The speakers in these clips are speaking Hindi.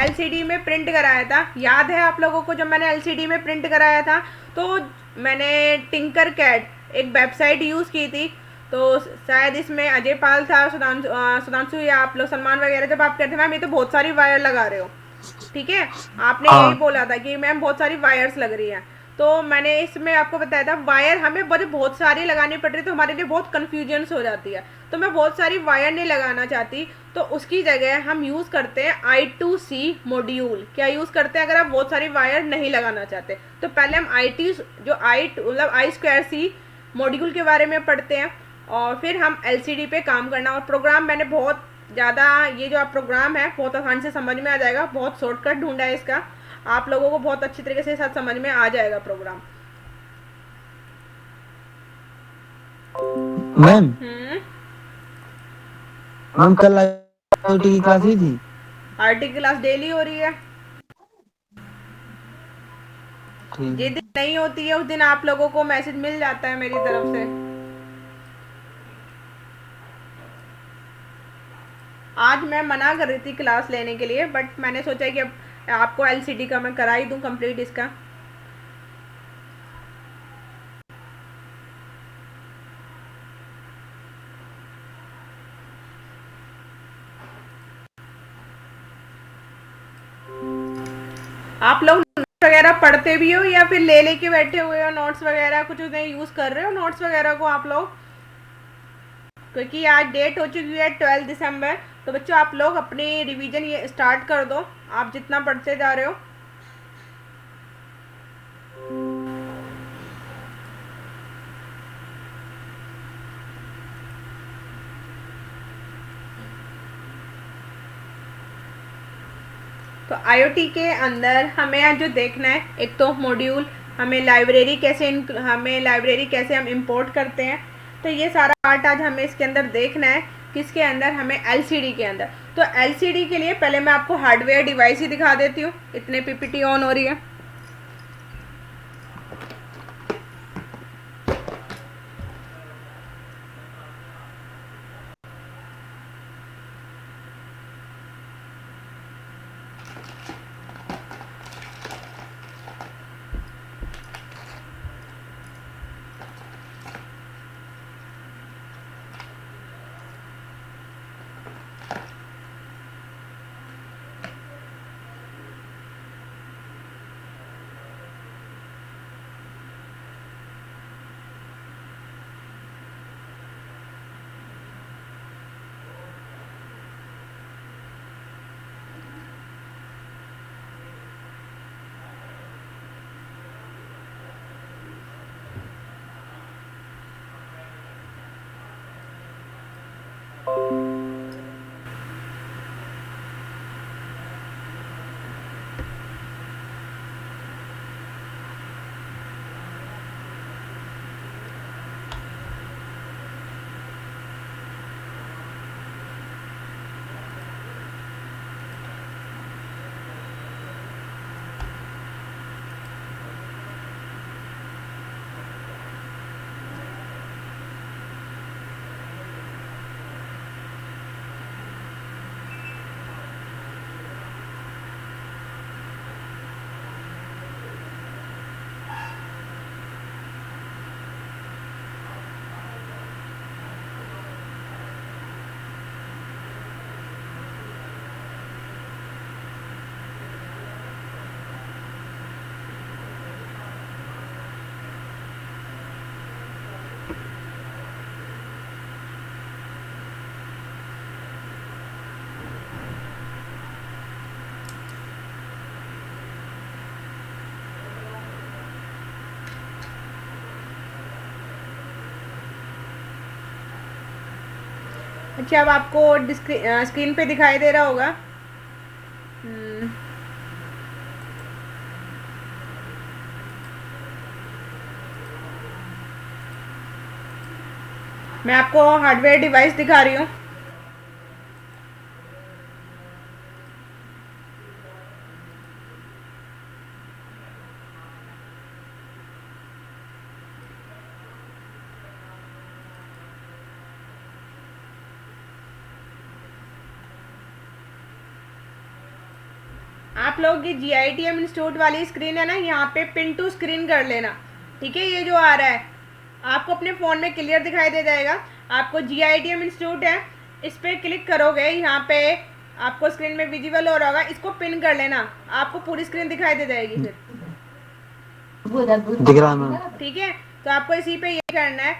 एलसीडी में प्रिंट कराया था, याद है आप लोगों को जब मैंने एलसीडी में प्रिंट कराया था, तो मैंने टिंकर कैट एक वेबसाइट यूज़ की थी। तो शायद इसमें अजय पाल था, सुधांशु या आप लोग सलमान वगैरह जब आप कहते थे मैम ये तो बहुत सारी वायर लगा रहे हो, ठीक है, आपने यही हाँ। बोला था कि मैम बहुत सारी वायर्स लग रही हैं। तो मैंने इसमें आपको बताया था वायर हमें बहुत सारी लगानी पड़ रही, तो हमारे लिए बहुत कन्फ्यूजन्स हो जाती है। तो मैं बहुत सारी वायर नहीं लगाना चाहती, तो उसकी जगह हम यूज़ करते हैं I2C मॉड्यूल। क्या यूज़ करते हैं अगर आप बहुत सारी वायर नहीं लगाना चाहते? तो पहले हम आई टी जो आई मतलब I2C मॉड्यूल के बारे में पढ़ते हैं, और फिर हम एलसीडी पे काम करना। और प्रोग्राम मैंने बहुत ज़्यादा, ये जो आप प्रोग्राम है बहुत आसानी से समझ में आ जाएगा, बहुत शॉर्टकट ढूंढा है इसका, आप लोगों को बहुत अच्छी तरीके से साथ समझ में आ जाएगा प्रोग्राम। मैम हम्म। मैम कल IoT की क्लास हुई थी। आरटी क्लास डेली हो रही है, ठीक। जिस दिन नहीं होती है उस दिन आप लोगों को मैसेज मिल जाता है मेरी तरफ से। आज मैं मना कर रही थी क्लास लेने के लिए, बट मैंने सोचा कि अब आपको एलसीडी का मैं करा ही दूं कंप्लीट इसका। आप लोग नोट्स वगैरह पढ़ते भी हो या फिर ले लेके बैठे हुए हो नोट्स वगैरह, कुछ उन्हें यूज़ कर रहे हो नोट्स वगैरह को आप लोग? क्योंकि आज डेट हो चुकी है 12 दिसंबर, तो बच्चों आप लोग अपनी रिवीजन ये स्टार्ट कर दो, आप जितना पढ़ते जा रहे हो। तो आईओटी के अंदर हमें आज जो देखना है, एक तो मॉड्यूल, हमें लाइब्रेरी कैसे हम इंपोर्ट करते हैं, तो ये सारा पार्ट आज हमें इसके अंदर देखना है। किसके अंदर? हमें एलसीडी के अंदर। तो एलसीडी के लिए पहले मैं आपको हार्डवेयर डिवाइस ही दिखा देती हूँ, इतने पीपीटी ऑन हो रही है। अच्छा, अब आपको स्क्रीन पे दिखाई दे रहा होगा। हम्म, मैं आपको हार्डवेयर डिवाइस दिखा रही हूँ। आप लोग की GITM इंस्टीट्यूट वाली स्क्रीन है ना, यहाँ पे पिन टू स्क्रीन कर लेना, ठीक है। ये जो आ रहा है आपको अपने फ़ोन में क्लियर दिखाई दे जाएगा। आपको GITM इंस्टीट्यूट है, इस पर क्लिक करोगे, यहाँ पे आपको स्क्रीन में विजिबल हो रहा होगा, इसको पिन कर लेना, आपको पूरी स्क्रीन दिखाई दे जाएगी फिर, दिख रहा है मैम। ठीक है। तो आपको इसी पे ये करना है।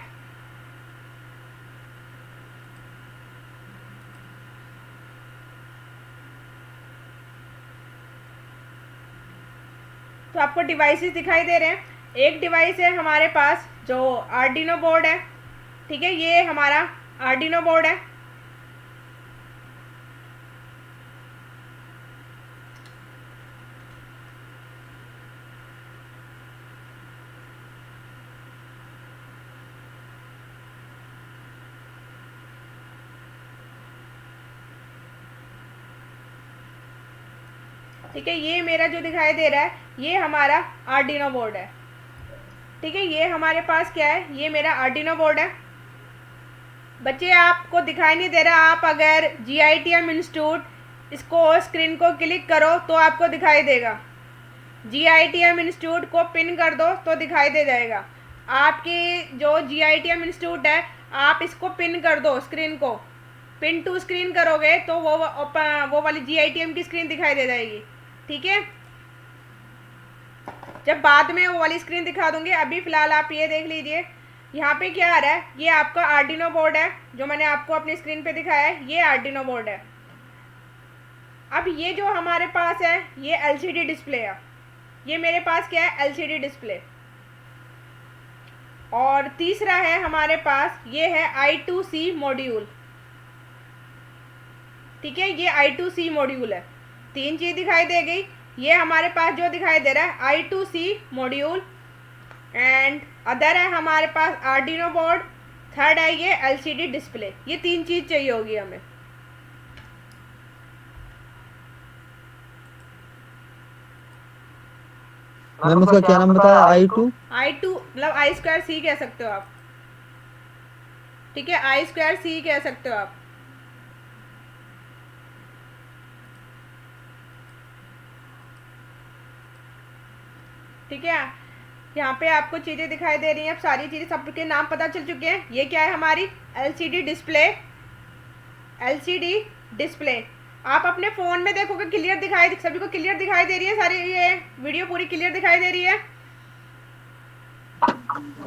तो आपको डिवाइसेस दिखाई दे रहे हैं। एक डिवाइस है हमारे पास जो आर्डिनो बोर्ड है, ठीक है, ये हमारा आर्डिनो बोर्ड है। ठीक है, ये मेरा जो दिखाई दे रहा है ये हमारा आर्डिनो बोर्ड है, ठीक है। ये हमारे पास क्या है, ये मेरा आर्डिनो बोर्ड है। बच्चे आपको दिखाई नहीं दे रहा, आप अगर GITM इंस्टीट्यूट इसको स्क्रीन को क्लिक करो तो आपको दिखाई देगा। GITM इंस्टीट्यूट को पिन कर दो तो दिखाई दे जाएगा। आपकी जो GITM इंस्टीट्यूट है आप इसको पिन कर दो, स्क्रीन को पिन टू स्क्रीन करोगे तो वो वाली GITM की स्क्रीन दिखाई दे जाएगी, ठीक है। जब बाद में वो वाली स्क्रीन दिखा दूंगी, अभी फ़िलहाल आप ये देख लीजिए, यहाँ पे क्या आ रहा है, ये आपका आर्डिनो बोर्ड है जो मैंने आपको अपनी स्क्रीन पे दिखाया है, ये आर्डिनो बोर्ड है। अब ये जो हमारे पास है ये LCD डिस्प्ले है, ये मेरे पास क्या है, LCD डिस्प्ले। और तीसरा है हमारे पास ये है I2C मॉड्यूल, ठीक है, ये I2C मॉड्यूल है। तीन चीज़ दिखाई दे गई। ये हमारे पास जो दिखाई दे रहा है I2C मॉड्यूल, एंड अदर है हमारे पास आर्डिनो बोर्ड, थर्ड है ये LCD डिस्प्ले। ये तीन चीज़ चाहिए होगी हमें। मैम उसका क्या नाम बताया? I2 मतलब I2C कह सकते हो आप, ठीक है, I2C कह सकते हो आप। ठीक है, यहाँ पे आपको चीज़ें दिखाई दे रही हैं, अब सारी चीज़ें सबके नाम पता चल चुके हैं। ये क्या है हमारी LCD डिस्प्ले, LCD डिस्प्ले। आप अपने फ़ोन में देखोगे क्लियर दिखाई, सभी को क्लियर दिखाई दे रही है, सारी ये वीडियो पूरी क्लियर दिखाई दे रही है,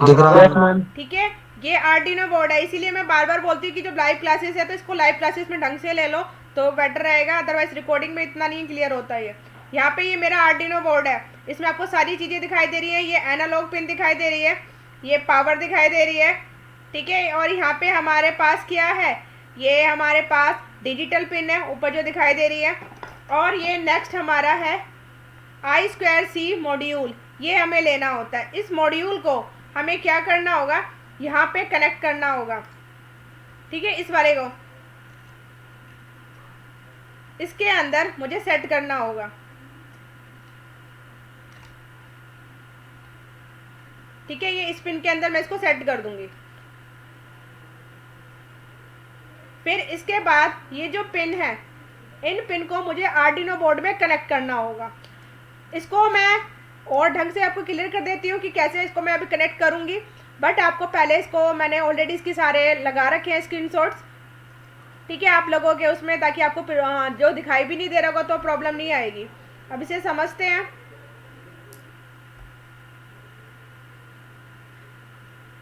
दिख रहा है। ठीक है। ये आर्डिनो बोर्ड है, इसीलिए मैं बार बार बोलती हूँ कि जब लाइव क्लासेस है तो इसको लाइव क्लासेस में ढंग से ले लो तो बेटर रहेगा, अदरवाइज रिकॉर्डिंग में इतना नहीं क्लियर होता है। यहाँ पे ये मेरा आर्डिनो बोर्ड है, इसमें आपको सारी चीज़ें दिखाई दे रही है। ये एनालॉग पिन दिखाई दे रही है, ये पावर दिखाई दे रही है, ठीक है। और यहाँ पे हमारे पास क्या है, ये हमारे पास डिजिटल पिन है ऊपर जो दिखाई दे रही है। और ये नेक्स्ट हमारा है I2C मॉड्यूल, ये हमें लेना होता है। इस मॉड्यूल को हमें क्या करना होगा, यहाँ पे कनेक्ट करना होगा, ठीक है, इस वाले को इसके अंदर मुझे सेट करना होगा, ठीक है। ये इस पिन के अंदर मैं इसको सेट कर दूंगी। फिर इसके बाद ये जो पिन है, इन पिन को मुझे आर्डिनो बोर्ड में कनेक्ट करना होगा। इसको मैं और ढंग से आपको क्लियर कर देती हूँ कि कैसे इसको मैं अभी कनेक्ट करूँगी, बट आपको पहले इसको मैंने ऑलरेडी इसके सारे लगा रखे हैं स्क्रीनशॉट्स, ठीक है, आप लोगों के उसमें, ताकि आपको जो दिखाई भी नहीं दे रहा होगा तो प्रॉब्लम नहीं आएगी। अब इसे समझते हैं।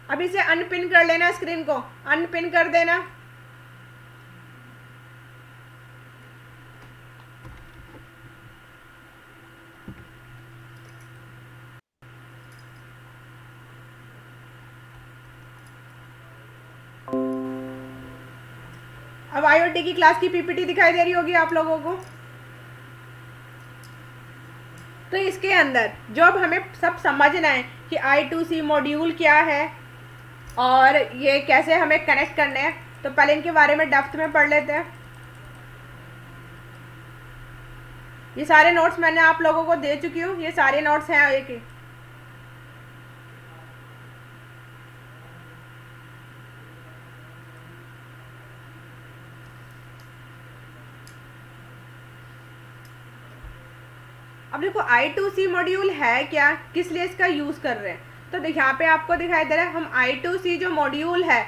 अब इसे अनपिन कर लेना, स्क्रीन को अनपिन कर देना। अब IoT की क्लास की PPT दिखाई दे रही होगी आप लोगों को। तो इसके अंदर जो अब हमें सब समझना है कि I2C मॉड्यूल क्या है और ये कैसे हमें कनेक्ट करने हैं, तो पहले इनके बारे में डेप्थ में पढ़ लेते हैं। ये सारे नोट्स मैंने आप लोगों को दे चुकी हूँ, ये सारे नोट्स हैं एक। अब देखो I2C मॉड्यूल है क्या, किस लिए इसका यूज़ कर रहे हैं, तो यहाँ पे आपको दिखाई दे रहा है हम I2C जो मॉड्यूल है,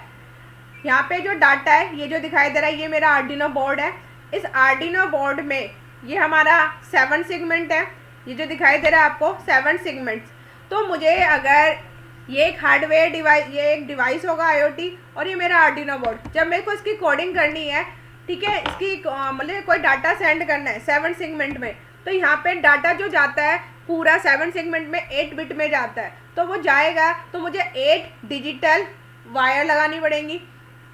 यहाँ पे जो डाटा है ये जो दिखाई दे रहा है ये मेरा आर्डिनो बोर्ड है। इस आर्डिनो बोर्ड में ये हमारा 7 सेगमेंट है, ये जो दिखाई दे रहा है आपको 7 सेगमेंट्स। तो मुझे अगर ये एक हार्डवेयर डिवाइस, ये एक डिवाइस होगा IoT और ये मेरा आर्डिनो बोर्ड, जब मेरे को इसकी कोडिंग करनी है, ठीक है, इसकी मतलब कोई डाटा सेंड करना है 7 सेगमेंट में, तो यहाँ पे डाटा जो जाता है पूरा 7 सेगमेंट में 8 बिट में जाता है, तो वो जाएगा तो मुझे 8 डिजिटल वायर लगानी पड़ेंगी।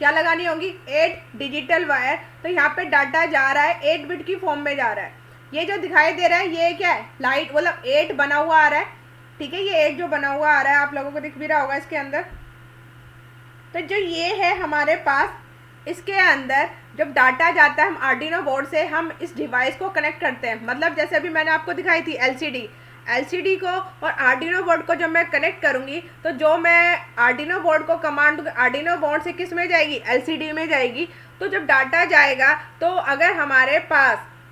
क्या लगानी होगी? 8 डिजिटल वायर। तो यहाँ पे डाटा जा रहा है 8 बिट की फॉर्म में जा रहा है। ये जो दिखाई दे रहा है ये क्या है? लाइट, मतलब 8 बना हुआ आ रहा है, ठीक है, ये 8 जो बना हुआ आ रहा है आप लोगों को दिख भी रहा होगा इसके अंदर। तो जो ये है हमारे पास, इसके अंदर जब डाटा जाता है हम आर्डिनो बोर्ड से हम इस डिवाइस को कनेक्ट करते हैं, मतलब जैसे अभी मैंने आपको दिखाई थी एलसीडी को और आर्डिनो बोर्ड को जब मैं कनेक्ट करूंगी तो जो मैं आर्डिनो बोर्ड को कमांड आर्डिनो बोर्ड से किस में जाएगी? एलसीडी में जाएगी। तो जब डाटा जाएगा तो अगर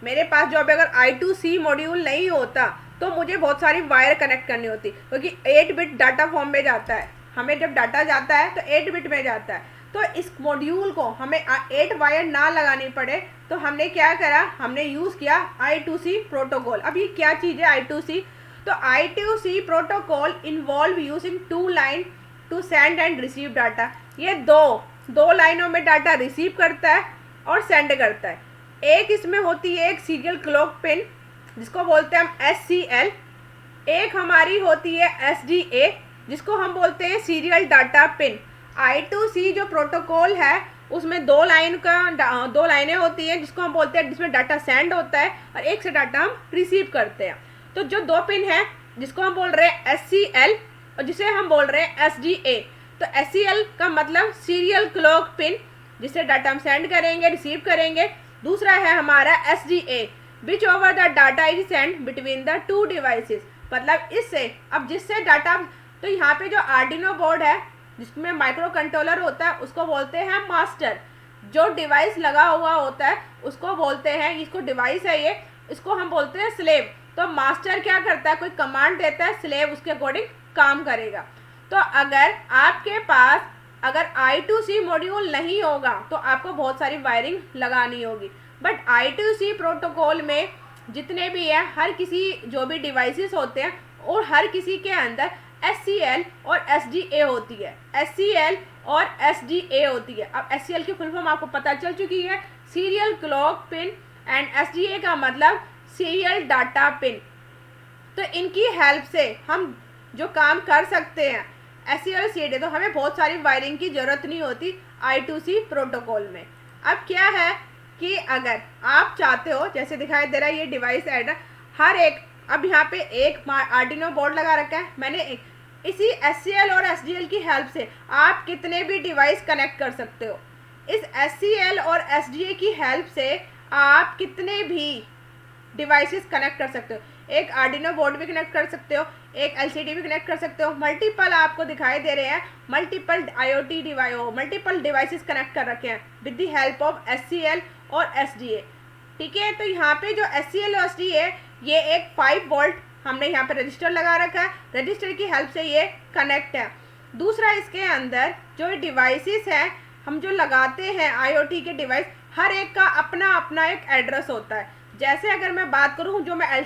मेरे पास जो अभी अगर I2C मॉड्यूल नहीं होता तो मुझे बहुत सारी वायर कनेक्ट करनी होती, क्योंकि 8 बिट डाटा फॉर्म में जाता है, हमें जब डाटा जाता है तो 8 बिट में जाता है। तो इस मॉड्यूल को हमें 8 वायर ना लगानी पड़े तो हमने क्या करा, हमने यूज़ किया I2C प्रोटोकॉल। अब ये क्या चीज़ है I2C? तो I2C protocol involve using 2 line to send and receive data. ये दो लाइनों में डाटा रिसीव करता है और सेंड करता है। एक इसमें होती है एक सीरियल क्लॉक पिन जिसको बोलते हैं हम SCL, एक हमारी होती है SDA जिसको हम बोलते हैं सीरियल डाटा पिन। I2C जो प्रोटोकॉल है उसमें दो लाइनें होती हैं जिसको हम बोलते हैं, जिसमें डाटा सेंड होता है और एक से डाटा हम रिसीव करते हैं। तो जो 2 पिन है जिसको हम बोल रहे हैं SCL और जिसे हम बोल रहे हैं SDA। तो SCL का मतलब सीरियल क्लॉक पिन, जिससे डाटा हम सेंड करेंगे, रिसीव करेंगे। दूसरा है हमारा SDA, which over the data is send between the 2 devices. मतलब इससे अब जिससे डाटा, तो यहाँ पे जो आर्डिनो बोर्ड है जिसमें माइक्रो कंट्रोलर होता है उसको बोलते हैं मास्टर। जो डिवाइस लगा हुआ होता है उसको बोलते हैं, इसको डिवाइस है ये, इसको हम बोलते हैं स्लेव। तो मास्टर क्या करता है, कोई कमांड देता है, स्लेव उसके अकॉर्डिंग काम करेगा। तो अगर आपके पास अगर I2C मॉड्यूल नहीं होगा तो आपको बहुत सारी वायरिंग लगानी होगी। बट I2C प्रोटोकॉल में जितने भी है, हर किसी जो भी डिवाइसेस होते हैं और हर किसी के अंदर SCL और SDA होती है, SCL और SDA होती है। अब SCL की फुल फॉर्म आपको पता चल चुकी है, serial clock pin, and SDA का मतलब सीरियल डाटा पिन। तो इनकी हेल्प से हम जो काम कर सकते हैं SCL और SDA, तो हमें बहुत सारी वायरिंग की ज़रूरत नहीं होती I2C प्रोटोकॉल में। अब क्या है कि अगर आप चाहते हो, जैसे दिखाई दे रहा है ये डिवाइस एड, हर एक, अब यहाँ पे एक आर्डिनो बोर्ड लगा रखा है मैंने, इसी SCL और SDL की हेल्प से आप कितने भी डिवाइस कनेक्ट कर सकते हो। इस SCL और SDA की हेल्प से आप कितने भी डिवाइसेस कनेक्ट कर सकते हो। एक आर्डिनो बोर्ड भी कनेक्ट कर सकते हो, एक LCD भी कनेक्ट कर सकते हो, मल्टीपल आपको दिखाई दे रहे हैं, multiple IoT multiple devices connect कर रखे हैं with the help of SCL और SDA। ठीक है, तो यहाँ पे जो SCL और SDA, ये एक 5 वोल्ट हमने यहाँ पे रजिस्टर लगा रखा है, रजिस्टर की हेल्प से ये कनेक्ट है। दूसरा, इसके अंदर जो डिवाइसेस हैं हम जो लगाते हैं IoT के डिवाइस, हर एक का अपना अपना एक एड्रेस होता है। जैसे अगर मैं बात करूँ, जो मैं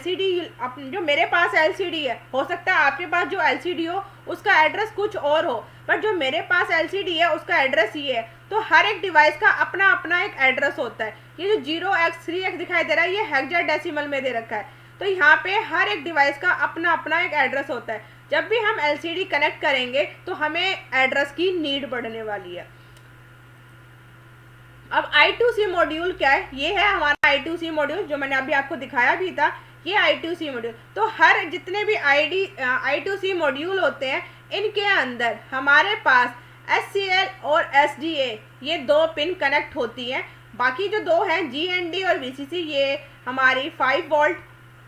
जो मेरे पास LCD है, हो सकता है आपके पास जो LCD हो उसका एड्रेस कुछ और हो, बट जो मेरे पास LCD है उसका एड्रेस ये है। तो हर एक डिवाइस का अपना अपना एक एड्रेस होता है। ये जो 0x 3x दिखाई दे रहा है ये हेक्साडेसिमल में दे रखा है। तो यहाँ पे हर एक डिवाइस का अपना अपना एक एड्रेस होता है। जब भी हम LCD कनेक्ट करेंगे तो हमें एड्रेस की नीड बढ़ने वाली है। अब I2C मॉड्यूल क्या है? ये है हमारा I2C मॉड्यूल जो मैंने अभी आपको दिखाया भी था, ये I2C मॉड्यूल। तो हर जितने भी I2C मॉड्यूल होते हैं इनके अंदर हमारे पास SCL और SDA ये 2 पिन कनेक्ट होती हैं। बाकी जो 2 हैं GND और VCC, ये हमारी 5 वोल्ट,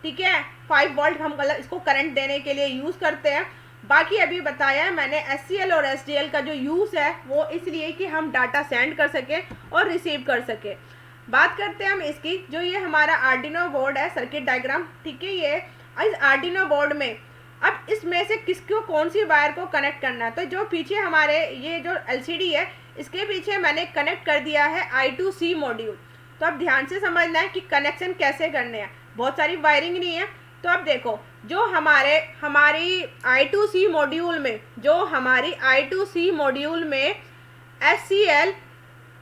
ठीक है, 5 वोल्ट हम इसको करंट देने के लिए यूज़ करते हैं। बाकी अभी बताया है मैंने SCL और SDL का जो यूज़ है वो इसलिए कि हम डाटा सेंड कर सकें और रिसीव कर सकें। बात करते हैं हम इसकी, जो ये हमारा आर्डिनो बोर्ड है, सर्किट डायग्राम, ठीक है, ये इस आर्डिनो बोर्ड में अब इसमें से किसको कौन सी वायर को कनेक्ट करना है। तो जो पीछे हमारे ये जो एलसीडी है इसके पीछे मैंने कनेक्ट कर दिया है I2C मॉड्यूल। तो अब ध्यान से समझना है कि कनेक्शन कैसे करने हैं, बहुत सारी वायरिंग नहीं है। तो अब देखो जो हमारी I2C मॉड्यूल में SCL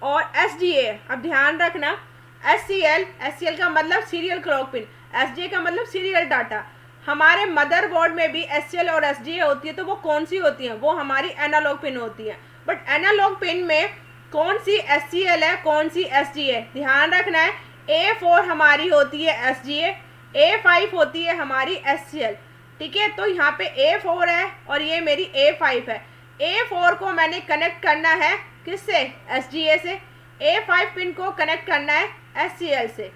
और SDA, अब ध्यान रखना SCL का मतलब सीरियल क्लॉक पिन, SDA का मतलब सीरियल डाटा। हमारे मदरबोर्ड में भी SCL और SDA होती है, तो वो कौन सी होती हैं, वो हमारी एनालॉग पिन होती है। बट एनालॉग पिन में कौन सी SCL है कौन सी SDA, ध्यान रखना है। A4 हमारी होती है SDA, A5 होती है हमारी SCL, ठीक है। तो यहाँ पे A4 है और ये मेरी A5 है। A4 को मैंने कनेक्ट करना है किससे, SDA से। A5 पिन को कनेक्ट करना है SCL से।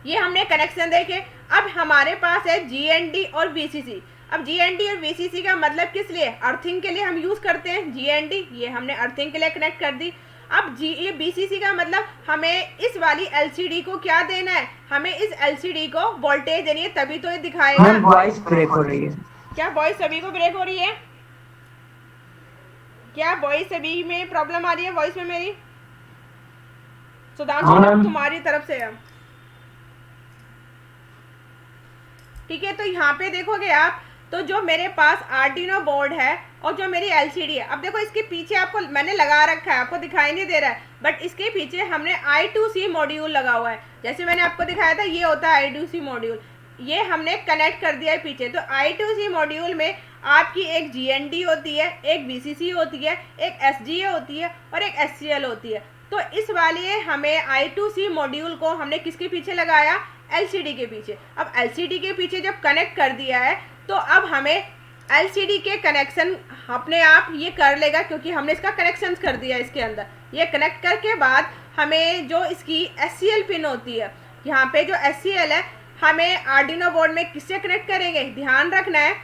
ये हमने कनेक्शन देखे। अब हमारे पास है GND और VCC। अब GND और VCC का मतलब किस लिए, अर्थिंग के लिए हम यूज़ करते हैं GND, ये हमने अर्थिंग के लिए कनेक्ट कर दी। अब ये VCC का मतलब हमें इस वाली LCD को क्या देना है, हमें इस LCD को वोल्टेज देनी है, तभी तो ये दिखाएगा। वॉइस ब्रेक हो रही है। क्या वॉइस सभी को ब्रेक हो रही है, क्या वॉइस सभी में प्रॉब्लम आ रही है, वॉइस में मेरी? सुधांशु तुम्हारी तरफ से है, ठीक है। तो यहाँ पे देखोगे आप, तो जो मेरे पास आर्डिनो बोर्ड है और जो मेरी एलसीडी है, अब देखो इसके पीछे आपको मैंने लगा रखा है, आपको दिखाई नहीं दे रहा है, बट इसके पीछे हमने I2C मॉड्यूल लगा हुआ है। जैसे मैंने आपको दिखाया था, ये होता है I2C मॉड्यूल, ये हमने कनेक्ट कर दिया है पीछे। तो I2C मॉड्यूल में आपकी एक GND होती है, एक VCC होती है, एक SDA होती है और एक SCL होती है। तो इस वाले हमें I2C मॉड्यूल को हमने किसके पीछे लगाया, LCD के पीछे। अब LCD के पीछे जब कनेक्ट कर दिया है तो अब हमें LCD के कनेक्शन अपने आप ये कर लेगा, क्योंकि हमने इसका कनेक्शन कर दिया इसके अंदर। ये कनेक्ट करके बाद हमें जो इसकी SCL पिन होती है, यहाँ पे जो SCL है, हमें आर्डिनो बोर्ड में किससे कनेक्ट करेंगे, ध्यान रखना है।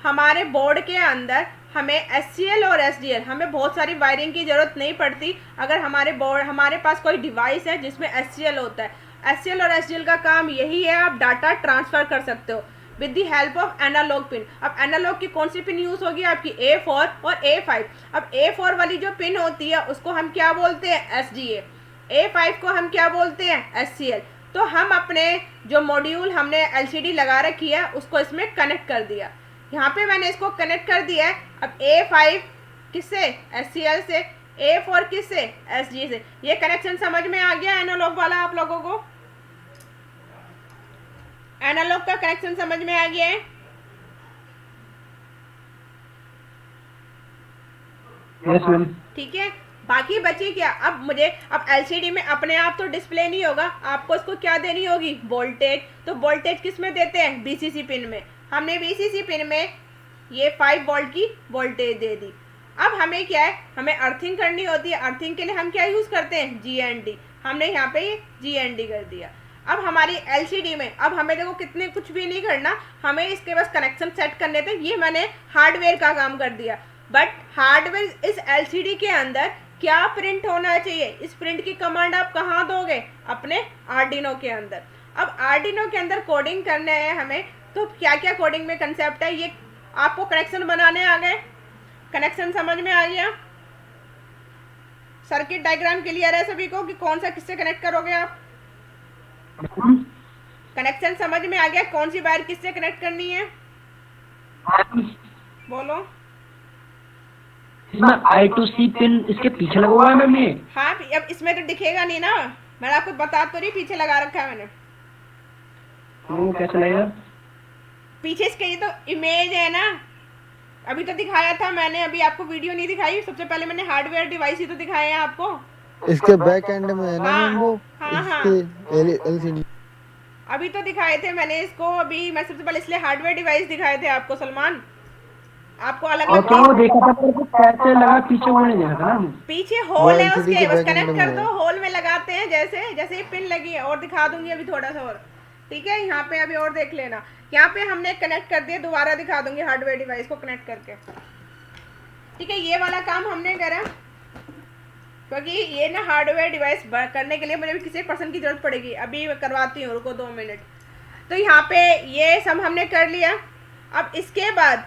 हमारे बोर्ड के अंदर हमें SCL और SDL, हमें बहुत सारी वायरिंग की ज़रूरत नहीं पड़ती। अगर हमारे पास कोई डिवाइस है जिसमें SCL होता है, SCL और SDL का काम यही है, आप डाटा ट्रांसफ़र कर सकते हो with the help of analog pin. अब एनालॉग की कौन सी पिन यूज़ होगी, आपकी A4 और A5। अब A4 वाली जो पिन होती है उसको हम क्या बोलते हैं, SDA। A5 को हम क्या बोलते हैं, SCL। तो हम अपने जो मॉड्यूल हमने LCD लगा रखी है उसको इसमें कनेक्ट कर दिया। यहाँ पे मैंने इसको कनेक्ट कर दिया है। अब A5 किससे, SCL से, A4 किससे, SDA से। ये कनेक्शन समझ में आ गया एनालॉग वाला आप लोगों को, एनालॉग का कनेक्शन समझ में आ गया है। यस मैम, ठीक है। बाकी बची क्या, अब LCD में अपने आप तो डिस्प्ले नहीं होगा, आपको इसको क्या देनी होगी, वोल्टेज। तो वोल्टेज किस में देते हैं, VCC पिन में। हमने VCC पिन में ये 5 वोल्ट की वोल्टेज दे दी। अब हमें क्या है, हमें अर्थिंग करनी होती है। अर्थिंग के लिए हम क्या यूज़ करते हैं, GND। हमने यहाँ पे ये GND कर दिया। अब हमारी LCD में, अब हमें देखो कितने कुछ भी नहीं करना, हमें इसके बस कनेक्शन सेट करने थे। ये मैंने हार्डवेयर का काम कर दिया। बट हार्डवेयर इस LCD के अंदर क्या प्रिंट होना चाहिए, इस प्रिंट की कमांड आप कहाँ दोगे, अपने आर्डिनो के अंदर। अब आर्डिनो के अंदर कोडिंग करने हैं हमें, तो क्या क्या कोडिंग में कंसेप्ट है, ये आपको कनेक्शन बनाने आ गए, कनेक्शन समझ में आ गया, सर्किट डायग्राम क्लियर है सभी को कि कौन सा किससे कनेक्ट करोगे आप, कनेक्शन समझ में आ गया, कौन सी वायर किससे कनेक्ट करनी है, बोलो। इसमें I2C पिन इसके पीछे लगा हुआ है मैम ये। हाँ, अब इसमें तो दिखेगा नहीं ना, मैं आपको बता तो रही, पीछे लगा रखा है मैंने। वो कैसे लगेगा, पीछे इसके ये तो इमेज है ना, अभी तो दिखाया था मैंने, अभी आपको वीडियो नहीं दिखाई। सबसे पहले मैंने हार्डवेयर डिवाइस ही तो दिखाए हैं आपको। इसके बैक एंड में है ना हाँ, मैम, वो हाँ, इसके LCD अभी तो दिखाए थे मैंने इसको। अभी मैं सबसे पहले इसलिए हार्डवेयर डिवाइस दिखाए थे आपको सलमान, आपको अलग और अलग तो वो देखा था पर कैसे लगा, पीछे वो नहीं देखा था ना। पीछे होल है LCD उसके, के बस back end कनेक्ट कर में दो, है। होल में लगाते हैं, जैसे जैसे ही पिन लगी है। और दिखा दूंगी अभी थोड़ा सा और, ठीक है। यहाँ पे अभी और देख लेना, यहाँ पे हमने कनेक्ट कर दिया, दोबारा दिखा दूंगी हार्डवेयर डिवाइस को कनेक्ट करके, ठीक है। ये वाला काम हमने करा, क्योंकि ये ना हार्डवेयर डिवाइस करने के लिए मुझे भी किसी पर्सन की जरूरत पड़ेगी। अभी करवाती हूँ, रुको 2 मिनट। तो यहाँ पे ये सब हमने कर लिया। अब इसके बाद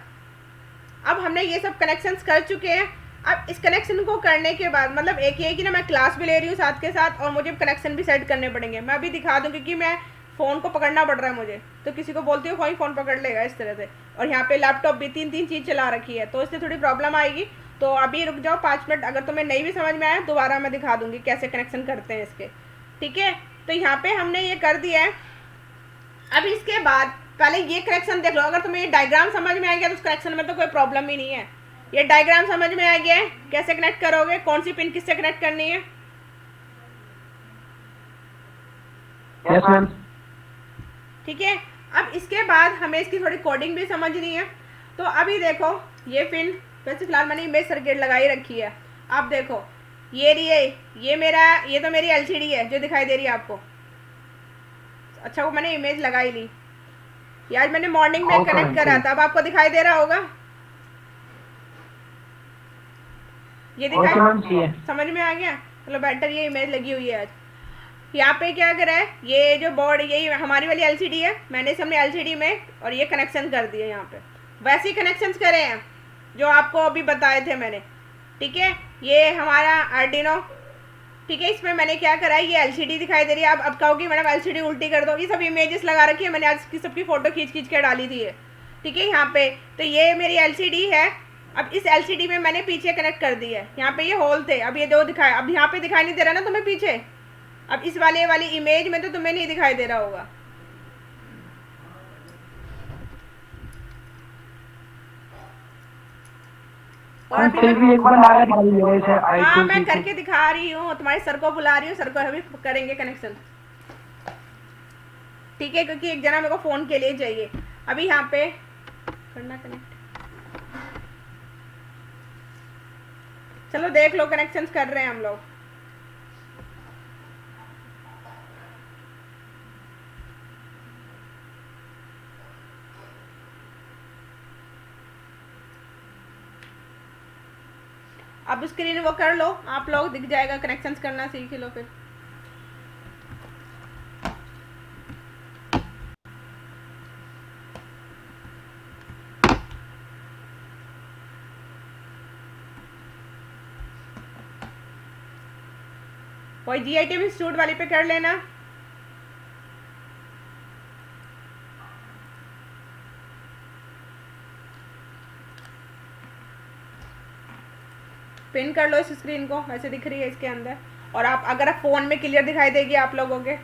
अब हमने ये सब कनेक्शंस कर चुके हैं। अब इस कनेक्शन को करने के बाद मतलब एक ये कि ना मैं क्लास भी ले रही हूँ साथ के साथ और मुझे कनेक्शन भी सेट करने पड़ेंगे। मैं अभी दिखा दूँ क्योंकि मैं फ़ोन को पकड़ना पड़ रहा है मुझे, तो किसी को बोलती हूँ कोई फ़ोन पकड़ लेगा इस तरह से। और यहाँ पे लैपटॉप भी 3 चीज़ चला रखी है, तो इससे थोड़ी प्रॉब्लम आएगी। तो अभी रुक जाओ 5 मिनट, अगर तुम्हें नहीं भी समझ में आया दोबारा मैं दिखा दूँगी कैसे कनेक्शन करते हैं इसके। ठीक है, तो यहाँ पे हमने ये कर दिया है। अब इसके बाद पहले ये कनेक्शन देख लो। अगर तुम्हें ये डायग्राम समझ में आ गया तो उस कनेक्शन में तो कोई प्रॉब्लम ही नहीं है। ये डायग्राम समझ में आ गया है, कैसे कनेक्ट करोगे, कौन सी पिन किससे कनेक्ट करनी है। Yes ma'am. ठीक है, अब इसके बाद हमें इसकी थोड़ी कोडिंग भी समझनी है। तो अभी देखो ये पिन, वैसे फिलहाल मैंने इमेज सर्किट लगाई रखी है। अब देखो ये रही, ये तो मेरी एलसीडी है जो दिखाई दे रही है आपको। अच्छा, वो मैंने इमेज लगाई ली, ये आज मैंने मॉर्निंग में ओके कनेक्ट मैम, करा ठीक। था। अब आपको दिखाई दे रहा होगा, ये ओके दिखाई मैम, चाहिए। समझ में आ गया। चलो बेटर, ये इमेज लगी हुई है आज। यहाँ पे क्या करा है, ये जो बोर्ड यही हमारी वाली एलसीडी है, मैंने इसे हमने एलसीडी में और ये कनेक्शन कर दिए यहाँ पे। वैसे ही कनेक्शंस करे हैं जो आपको अभी बताए थे मैंने। ठीक है, ये हमारा आर्डिनो। ठीक है, इसमें मैंने क्या करा है, ये एलसीडी दिखाई दे रही है। अब कहोगी मैडम एलसीडी उल्टी कर दो, ये सब इमेजेस लगा रखी है मैंने, आज की सबकी फ़ोटो खींच खींच के डाली थी ये। ठीक है, यहाँ पे तो ये मेरी एलसीडी है। अब इस एलसीडी में मैंने पीछे कनेक्ट कर दी है। यहाँ पे ये होल थे, अब ये दो दिखाए, अब यहाँ पे दिखाई नहीं दे रहा ना तुम्हें पीछे। अब इस वाली इमेज में तो तुम्हें नहीं दिखाई दे रहा होगा। और मैम अभी फिर मैं भी एक बार लगा दिखा दीजिएगा इसे आई हाँ टू मैं सी टू। करके दिखा रही हूँ, तुम्हारे सर को बुला रही हूँ, सर को अभी करेंगे कनेक्शन। ठीक है, क्योंकि एक जना मेरे को फ़ोन के लिए चाहिए। अभी यहाँ पे करना कनेक्ट। चलो देख लो, कनेक्शंस कर रहे हैं हम लोग। अब स्क्रीन वो कर लो आप लोग, दिख जाएगा, कनेक्शंस करना सीख लो फिर। कोई जीआईटी इंस्टीट्यूट वाली पे कर लेना। पिन कर लो इस स्क्रीन को, वैसे दिख रही है इसके अंदर। और आप अगर आप फ़ोन में क्लियर दिखाई देगी आप लोगों के।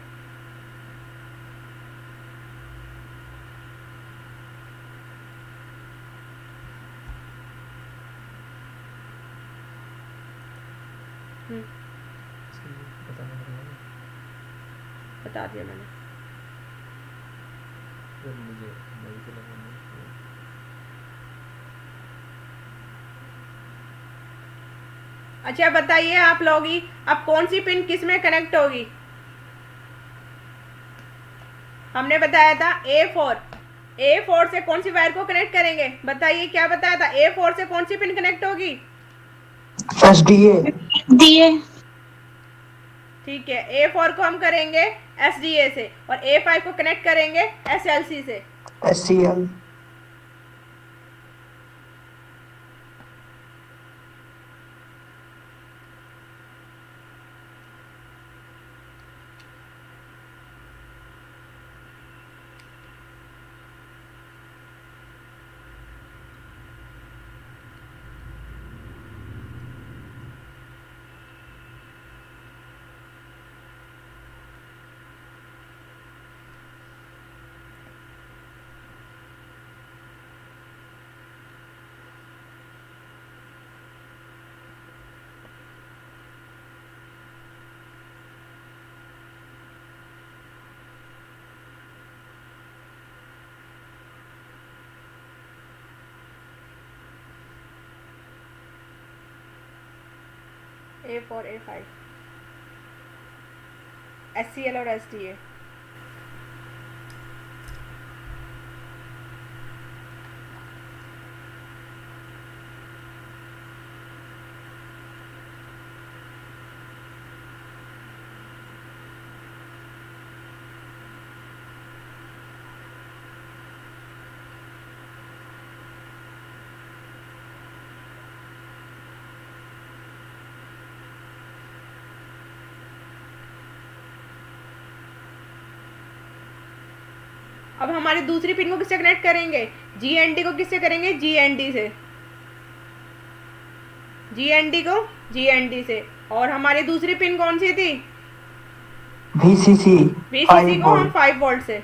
बता दिया मैंने। अच्छा बताइए आप लोग ही, अब कौन सी पिन किस में कनेक्ट होगी। हमने बताया था A4 से कौन सी वायर को कनेक्ट करेंगे, बताइए क्या बताया था। A4 से कौन सी पिन कनेक्ट होगी। एसडीए। दिए। ठीक है, A4 को हम करेंगे SDA से और A5 को कनेक्ट करेंगे SLC से। एससीएल। A4 A5 SCL और SDA। अब हमारी दूसरी पिन को किससे कनेक्ट करेंगे, GND को किससे करेंगे, GND से, GND को GND से। और हमारी दूसरी पिन कौन सी थी, VCC VCC 5 को हम वोल्ट। 5 वोल्ट से।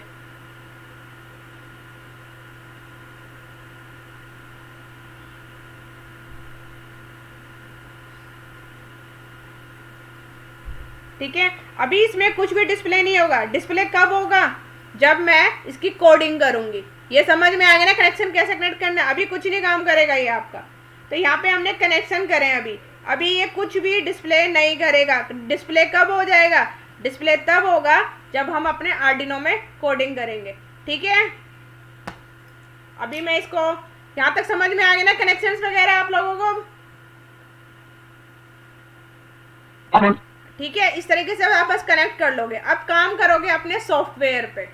ठीक है, अभी इसमें कुछ भी डिस्प्ले नहीं होगा। डिस्प्ले कब होगा, जब मैं इसकी कोडिंग करूंगी। ये समझ में आ गया ना कनेक्शन कैसे कनेक्ट करना है। अभी कुछ नहीं काम करेगा ये आपका। तो यहाँ पे हमने कनेक्शन करें अभी, अभी ये कुछ भी डिस्प्ले नहीं करेगा। डिस्प्ले कब हो जाएगा, डिस्प्ले तब होगा जब हम अपने आर्डिनो में कोडिंग करेंगे। ठीक है, अभी मैं इसको, यहाँ तक समझ में आ गया ना कनेक्शंस वगैरह आप लोगों को। ठीक है, इस तरीके से आप बस कनेक्ट कर लोगे। अब काम करोगे अपने सॉफ्टवेयर पे।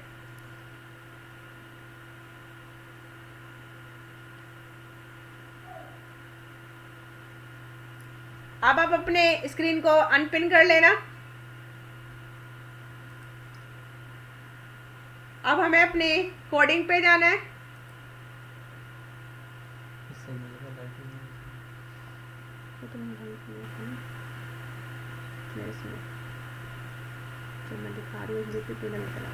अब आप अपने स्क्रीन को अनपिन कर लेना। अब हमें अपनी कोडिंग पे जाना है। जो मैं दिखा रही हूँ पे नहीं चला।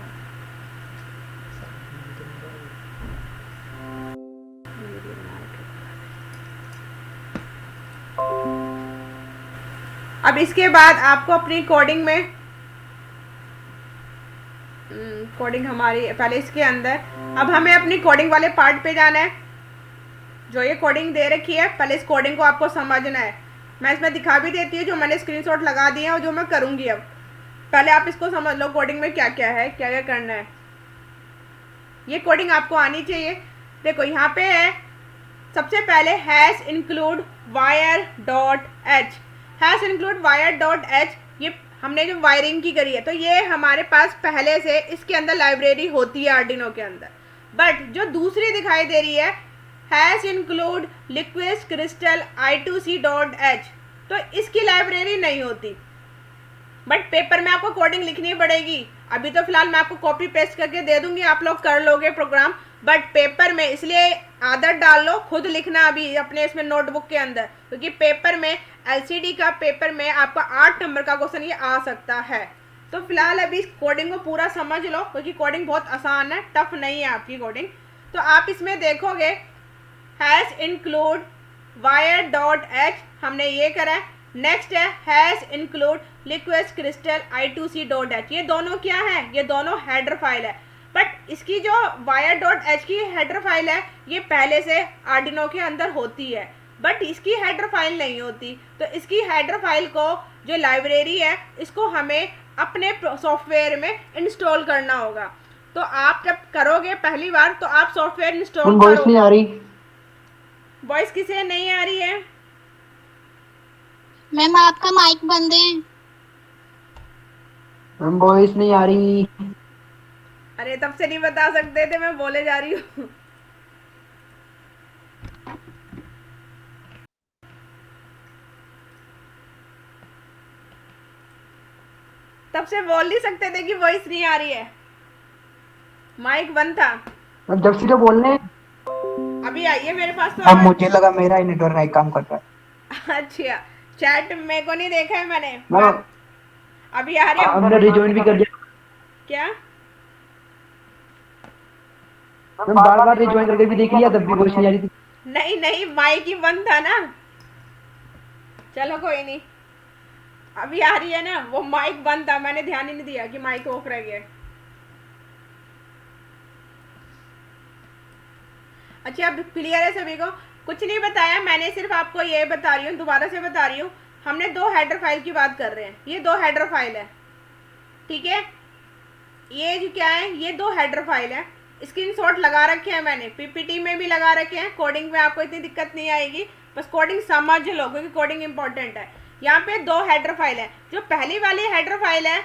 अब इसके बाद आपको अपनी कोडिंग में, कोडिंग हमारी पहले इसके अंदर, अब हमें अपनी कोडिंग वाले पार्ट पे जाना है। जो ये कोडिंग दे रखी है, पहले इस कोडिंग को आपको समझना है। मैं इसमें दिखा भी देती हूँ, जो मैंने स्क्रीनशॉट लगा दिए हैं और जो मैं करूँगी। अब पहले आप इसको समझ लो, कोडिंग में क्या क्या है, क्या क्या करना है। ये कोडिंग आपको आनी चाहिए। देखो यहाँ पे है, सबसे पहले hash include wire dot H. Hash include wire dot H, ये हमने जो वायरिंग की करी है, तो ये हमारे पास पहले से इसके अंदर लाइब्रेरी होती है आर्डिनो के अंदर। बट जो दूसरी दिखाई दे रही है, hash include liquid crystal I2C dot H, तो इसकी लाइब्रेरी नहीं होती। बट पेपर में आपको कोडिंग लिखनी पड़ेगी। अभी तो फिलहाल मैं आपको कॉपी पेस्ट करके दे दूंगी, आप लोग कर लोगे प्रोग्राम। बट पेपर में इसलिए आदत डाल लो खुद लिखना अभी अपने इसमें नोटबुक के अंदर, क्योंकि पेपर में LCD का पेपर में आपका 8 नंबर का क्वेश्चन ये आ सकता है। तो फिलहाल अभी इस कोडिंग को पूरा समझ लो, क्योंकि कोडिंग बहुत आसान है, टफ नहीं है आपकी कोडिंग। तो आप इसमें देखोगे hash include wire dot H, हमने ये करा है। नेक्स्ट है hash include liquid crystal I2C dot H. ये दोनों क्या है, ये दोनों हेडर फाइल है। बट इसकी जो वायर डॉट एच की हेडर फाइल है, ये पहले से आर्डिनो के अंदर होती है, बट इसकी हेडर फाइल नहीं होती। तो इसकी हेडर फाइल को, जो लाइब्रेरी है, इसको हमें अपने सॉफ्टवेयर में इंस्टॉल करना होगा। तो आप जब करोगे पहली बार, तो आप सॉफ्टवेयर इंस्टॉल वॉइस नहीं आ रही। वॉइस किसे नहीं आ रही है? मैम आपका माइक बंद है। मैम वॉइस नहीं आ रही। अरे तब से नहीं बता सकते थे, मैं बोले जा रही हूँ। तब से बोल नहीं सकते थे कि वॉइस नहीं आ रही है, माइक बंद था। मैम जब से तो बोलने, अभी आई है मेरे पास तो अब आवाज। मुझे लगा मेरा ही नेटवर्क नहीं काम कर रहा है। अच्छा, चैट मेरे को नहीं देखा है मैंने। मैम अभी आ रही है। हमने रिजॉइन भी कर दिया। क्या? मैम बार बार रिजॉइन करके भी देख लिया, तब भी वॉइस नहीं आ रही थी। नहीं नहीं, माइक ही बंद था ना। चलो कोई नहीं, अभी आ रही है ना। वो माइक बंद था, मैंने ध्यान ही नहीं दिया कि माइक ऑफ रह गया। अच्छा, अब क्लियर है सभी को? कुछ नहीं बताया मैंने, सिर्फ आपको ये बता रही हूँ, दोबारा से बता रही हूँ। हमने 2 हेडर फाइल की बात कर रहे हैं। ये 2 हेडर फाइल है, ठीक है। ये जो क्या है, ये 2 हेडर फाइल है। स्क्रीनशॉट लगा रखे हैं मैंने, PPT में भी लगा रखे हैं। कोडिंग में आपको इतनी दिक्कत नहीं आएगी, बस कोडिंग समझ लो, क्योंकि कोडिंग इंपॉर्टेंट है। यहाँ पे 2 हेडर फाइल है। जो पहली वाली हेडर फाइल है,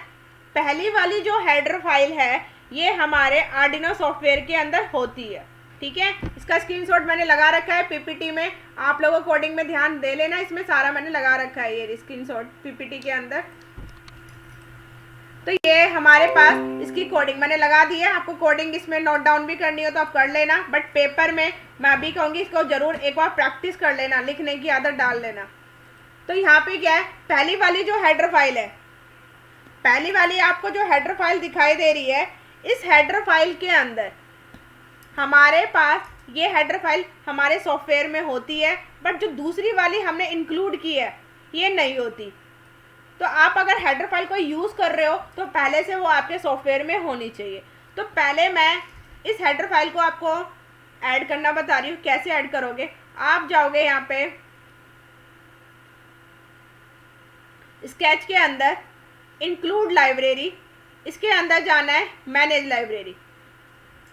पहली वाली जो हेडर फाइल है, ये हमारे आर्डिनो सॉफ्टवेयर के अंदर होती है, ठीक है। इसका स्क्रीनशॉट मैंने लगा रखा है PPT में। आप लोगों कोडिंग में ध्यान दे लेना, इसमें सारा मैंने लगा रखा है ये स्क्रीनशॉट PPT के अंदर। तो ये हमारे पास इसकी कोडिंग मैंने लगा दी है। आपको कोडिंग इसमें नोट डाउन भी करनी हो तो आप कर लेना, बट पेपर में मैं अभी कहूँगी इसको ज़रूर एक बार प्रैक्टिस कर लेना, लिखने की आदत डाल लेना। तो यहाँ पे क्या है, पहली वाली जो हेडर फाइल है, पहली वाली आपको जो हेडर फाइल दिखाई दे रही है, इस हेडर फाइल के अंदर हमारे पास ये हेडर फाइल हमारे सॉफ्टवेयर में होती है, बट जो दूसरी वाली हमने इंक्लूड की है ये नहीं होती। तो आप अगर हेडर फाइल को यूज़ कर रहे हो तो पहले से वो आपके सॉफ्टवेयर में होनी चाहिए। तो पहले मैं इस हेडर फाइल को आपको ऐड करना बता रही हूँ। कैसे ऐड करोगे, आप जाओगे यहाँ पे स्केच के अंदर इंक्लूड लाइब्रेरी, इसके अंदर जाना है मैनेज लाइब्रेरी,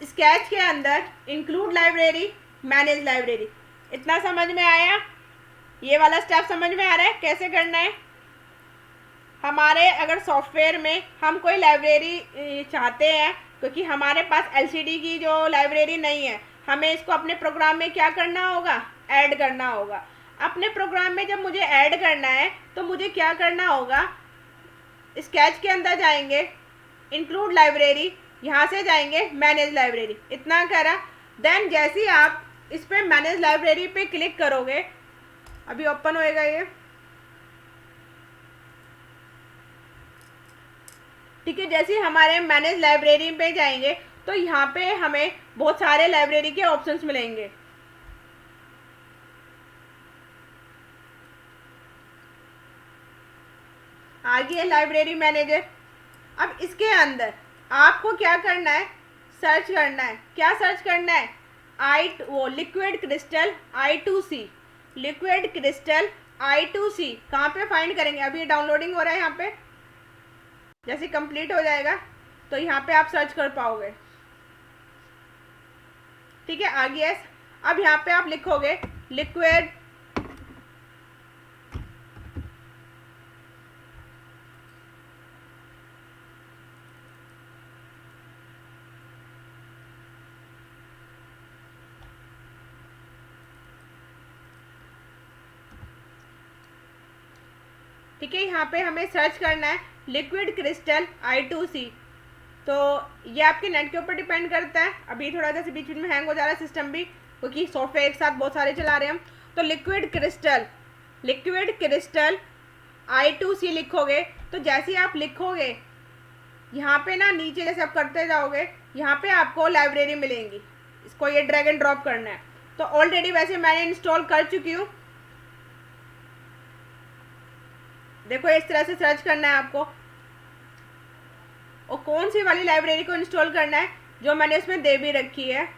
स्केच के अंदर इंक्लूड लाइब्रेरी, मैनेज लाइब्रेरी। इतना समझ में आया? ये वाला स्टेप समझ में आ रहा है कैसे करना है? हमारे अगर सॉफ्टवेयर में हम कोई लाइब्रेरी चाहते हैं, क्योंकि हमारे पास एलसीडी की जो लाइब्रेरी नहीं है, हमें इसको अपने प्रोग्राम में क्या करना होगा, ऐड करना होगा। अपने प्रोग्राम में जब मुझे ऐड करना है तो मुझे क्या करना होगा, स्केच के अंदर जाएंगे, इंक्लूड लाइब्रेरी, यहाँ से जाएंगे मैनेज लाइब्रेरी। इतना करा, देन जैसे ही आप इस पर मैनेज लाइब्रेरी पे क्लिक करोगे, अभी ओपन होएगा ये, ठीक है। जैसे हमारे मैनेज लाइब्रेरी पे जाएंगे तो यहाँ पे हमें बहुत सारे लाइब्रेरी के ऑप्शंस मिलेंगे। आगे लाइब्रेरी मैनेजर। अब इसके अंदर आपको क्या करना है, सर्च करना है। क्या सर्च करना है, liquid crystal I2C, liquid crystal I2C कहाँ पे फाइंड करेंगे? अभी ये डाउनलोडिंग हो रहा है यहाँ पे, जैसे कंप्लीट हो जाएगा तो यहाँ पे आप सर्च कर पाओगे, ठीक है। आगे अब यहाँ पे आप लिखोगे लिक्विड ठीक है। यहाँ पे हमें सर्च करना है लिक्विड क्रिस्टल I2C। तो ये आपके नेट के ऊपर डिपेंड करता है। अभी थोड़ा जैसे बीच बीच में हैंग हो जा रहा है सिस्टम भी, क्योंकि सॉफ्टवेयर एक साथ बहुत सारे चला रहे हैं हम। तो लिक्विड क्रिस्टल I2C लिखोगे तो जैसे ही आप लिखोगे, यहाँ पे ना नीचे जैसे आप करते जाओगे, यहाँ पे आपको लाइब्रेरी मिलेंगी। इसको ये ड्रैग एंड ड्रॉप करना है। तो ऑलरेडी वैसे मैंने इंस्टॉल कर चुकी हूँ। देखो इस तरह से सर्च करना है आपको, और कौन सी वाली लाइब्रेरी को इंस्टॉल करना है जो मैंने इसमें दे भी रखी है।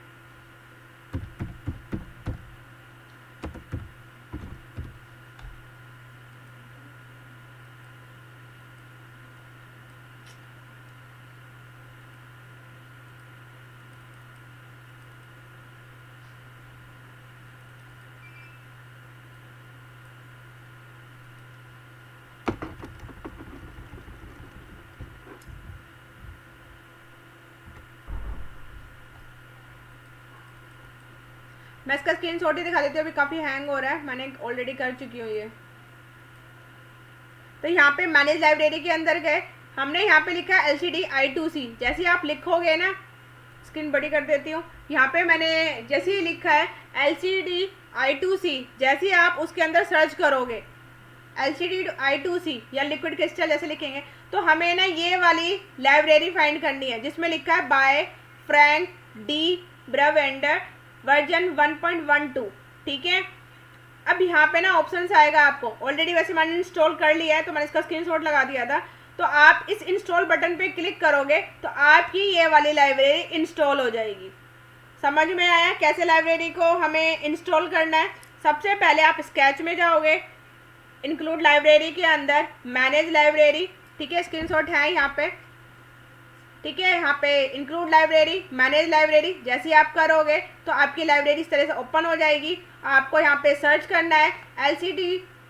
मैं इसका स्क्रीनशॉट ही दिखा देती हूँ, अभी काफ़ी हैंग हो रहा है, मैंने ऑलरेडी कर चुकी हूँ ये। तो यहाँ पे मैनेज लाइब्रेरी के अंदर गए, हमने यहाँ पे लिखा है LCD I2C। जैसे ही आप लिखोगे ना, स्क्रीन बड़ी कर देती हूँ, यहाँ पे मैंने जैसे ही लिखा है LCD I2C, जैसे ही आप उसके अंदर सर्च करोगे LCD I2C या लिक्विड क्रिस्टल जैसे लिखेंगे, तो हमें ना ये वाली लाइब्रेरी फाइंड करनी है जिसमें लिखा है बाय फ्रैंक डी ब्रावेंडर वर्जन 1.12, ठीक है। अब यहाँ पे ना ऑप्शंस आएगा आपको, ऑलरेडी वैसे मैंने इंस्टॉल कर लिया है तो मैंने इसका स्क्रीनशॉट लगा दिया था। तो आप इस इंस्टॉल बटन पे क्लिक करोगे तो आपकी ये वाली लाइब्रेरी इंस्टॉल हो जाएगी। समझ में आया कैसे लाइब्रेरी को हमें इंस्टॉल करना है? सबसे पहले आप स्केच में जाओगे, इंक्लूड लाइब्रेरी के अंदर मैनेज लाइब्रेरी, ठीक है, स्क्रीनशॉट है यहाँ पे, ठीक है। यहाँ पे इंक्लूड लाइब्रेरी, मैनेज लाइब्रेरी, जैसे ही आप करोगे तो आपकी लाइब्रेरी इस तरह से ओपन हो जाएगी। आपको यहाँ पे सर्च करना है LCD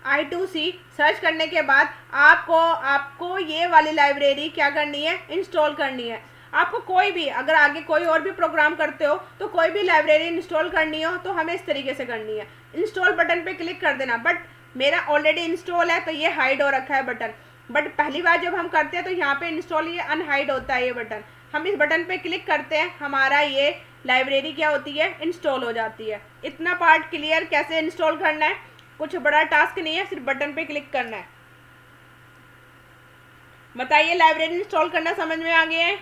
I2C। सर्च करने के बाद आपको ये वाली लाइब्रेरी क्या करनी है, इंस्टॉल करनी है। आपको कोई भी, अगर आगे कोई और भी प्रोग्राम करते हो तो कोई भी लाइब्रेरी इंस्टॉल करनी हो तो हमें इस तरीके से करनी है, इंस्टॉल बटन पे क्लिक कर देना। बट मेरा ऑलरेडी इंस्टॉल है तो ये हाइड हो रखा है बटन। बट पहली बार जब हम करते हैं तो यहाँ पे इंस्टॉल ये अनहाइड होता है, ये बटन, हम इस बटन पे क्लिक करते हैं, हमारा ये लाइब्रेरी क्या होती है, इंस्टॉल हो जाती है। इतना पार्ट क्लियर, कैसे इंस्टॉल करना है, कुछ बड़ा टास्क नहीं है, सिर्फ बटन पे क्लिक करना है। बताइए लाइब्रेरी इंस्टॉल करना समझ में आ गया है?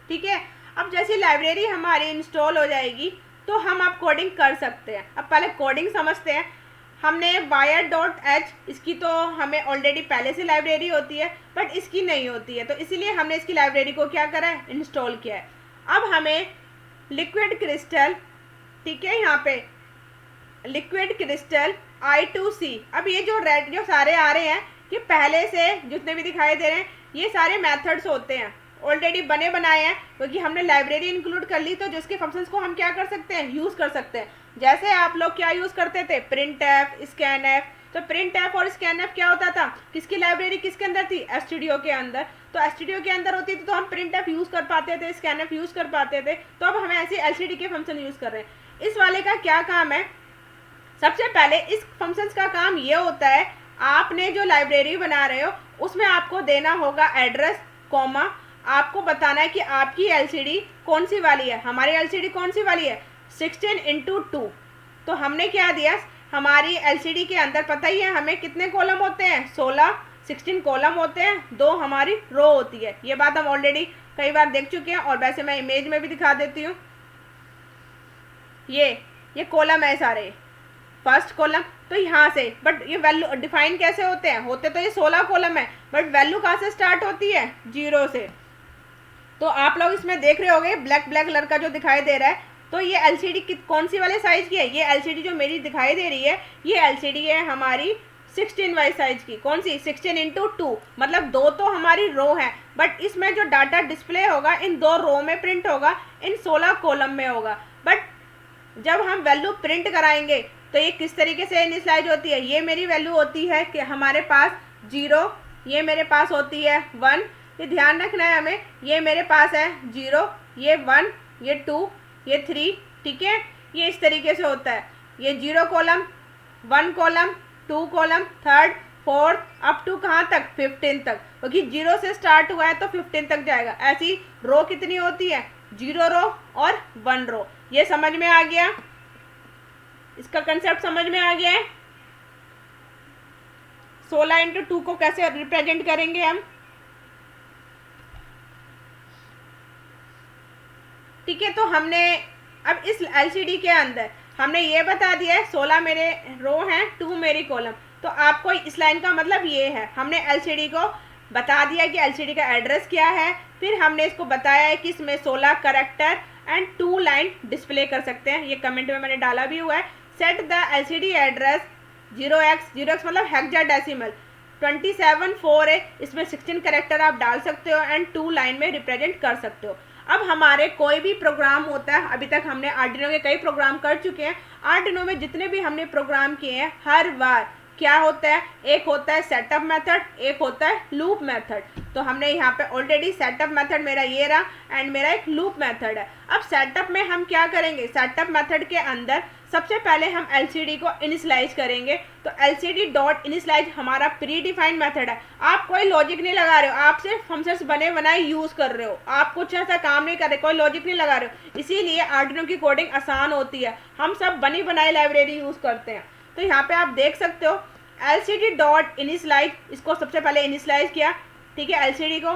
ठीक है, अब जैसे लाइब्रेरी हमारी इंस्टॉल हो जाएगी तो हम अब कोडिंग कर सकते हैं। अब पहले कोडिंग समझते हैं। हमने wire.h, इसकी तो हमें ऑलरेडी पहले से लाइब्रेरी होती है, बट इसकी नहीं होती है, तो इसीलिए हमने इसकी लाइब्रेरी को क्या करा है, इंस्टॉल किया है। अब हमें लिक्विड क्रिस्टल, ठीक है, यहाँ पे लिक्विड क्रिस्टल I2C, अब ये जो रेड जो सारे आ रहे हैं, ये पहले से जितने भी दिखाई दे रहे हैं, ये सारे मेथड्स होते हैं, ऑलरेडी बने बनाए हैं, क्योंकि हमने लाइब्रेरी इंक्लूड कर ली, तो जिसके फंक्शंस को हम क्या कर सकते हैं, यूज़ कर सकते हैं। जैसे आप लोग क्या यूज़ करते थे, प्रिंट एफ, स्कैन एफ, तो प्रिंट एफ और स्कैन एफ क्या होता था, किसकी लाइब्रेरी किसके अंदर थी, एसटीडीओ के अंदर, तो एसटीडीओ के अंदर होती थी तो हम प्रिंट एफ यूज़ कर पाते थे, स्कैन एफ यूज़ कर पाते थे। तो अब हमें ऐसे एलसीडी के फंक्शन यूज़ कर रहे हैं। इस वाले का क्या काम है, सबसे पहले इस फंक्शंस का काम ये होता है, आपने जो लाइब्रेरी बना रहे हो उसमें आपको देना होगा एड्रेस, कॉमा, आपको बताना है कि आपकी एलसीडी कौन सी वाली है। हमारी एलसीडी कौन सी वाली है, 16x2। तो हमने क्या दिया, हमारी एलसीडी के अंदर पता ही है हमें कितने कॉलम होते हैं, 16 कॉलम होते हैं, 2 हमारी रो होती है। ये बात हम ऑलरेडी कई बार देख चुके हैं, और वैसे मैं इमेज में भी दिखा देती हूँ। ये कॉलम है सारे, फर्स्ट कॉलम, तो यहाँ से, बट ये वैल्यू डिफाइन कैसे होते हैं, होते तो ये 16 कॉलम है, बट वैल्यू कहाँ से स्टार्ट होती है, 0 से। तो आप लोग इसमें देख रहे होंगे ब्लैक कलर का जो दिखाई दे रहा है, तो ये एलसीडी कौन सी वाले साइज की है, ये एलसीडी जो मेरी दिखाई दे रही है, ये एलसीडी है हमारी 16 वाई साइज की। कौन सी, 16x2, मतलब 2 तो हमारी रो है, बट इसमें जो डाटा डिस्प्ले होगा इन 2 रो में प्रिंट होगा, इन 16 कॉलम में होगा। बट जब हम वैल्यू प्रिंट कराएंगे तो ये किस तरीके से इनिशियलाइज होती है, ये मेरी वैल्यू होती है कि हमारे पास 0, ये मेरे पास होती है 1, ये ध्यान रखना है हमें, ये मेरे पास है 0, ये 1, ये 2, ये 3, ठीक है, ये इस तरीके से होता है। ये 0 column, 1 column, 2 column, 3rd, 4th, up to कहाँ तक, 15 तक, क्योंकि 0 से स्टार्ट हुआ है तो 15 तक जाएगा। ऐसी रो कितनी होती है, 0 रो और 1 रो। ये समझ में आ गया, इसका कंसेप्ट समझ में आ गया है। 16x2 को कैसे रिप्रेजेंट करेंगे हम, ठीक है। तो हमने अब इस एलसीडी के अंदर हमने ये बता दिया है 16 मेरे रो हैं, 2 मेरी कॉलम। तो आपको इस लाइन का मतलब ये है, हमने एलसीडी को बता दिया कि एलसीडी का एड्रेस क्या है, फिर हमने इसको बताया है कि इसमें 16 कैरेक्टर एंड 2 लाइन डिस्प्ले कर सकते हैं। ये कमेंट में मैंने डाला भी हुआ है। Set the LCD address 0x मतलब हेक्साडेसिमल 27 है, इसमें 16 कैरेक्टर आप डाल सकते हो एंड 2 लाइन में रिप्रेजेंट कर सकते हो। अब हमारे कोई भी प्रोग्राम होता है, अभी तक हमने आर्डिनो के कई प्रोग्राम कर चुके हैं, आर्डिनो में जितने भी हमने प्रोग्राम किए हैं हर बार क्या होता है, एक होता है सेटअप मेथड, एक होता है लूप मेथड। तो हमने यहाँ पे ऑलरेडी सेटअप मेथड मेरा ये रहा एंड मेरा एक लूप मेथड है। अब सेटअप में हम क्या करेंगे, सेटअप मेथड के अंदर सबसे पहले हम एलसीडी को इनिशियलाइज करेंगे। तो एलसीडी डॉट इनिशियलाइज हमारा प्री डिफाइंड मेथड है। आप कोई लॉजिक नहीं लगा रहे हो, आप सिर्फ फंक्शंस बने बनाए यूज़ कर रहे हो, आप कुछ ऐसा काम नहीं कर रहे, कोई लॉजिक नहीं लगा रहे हो। इसीलिए आर्डिनो की कोडिंग आसान होती है, हम सब बनी बनाई लाइब्रेरी यूज़ करते हैं। तो यहाँ पे आप देख सकते हो एलसीडी डॉट इनिशियलाइज, इसको सबसे पहले इनिशियलाइज किया, ठीक है। एलसीडी को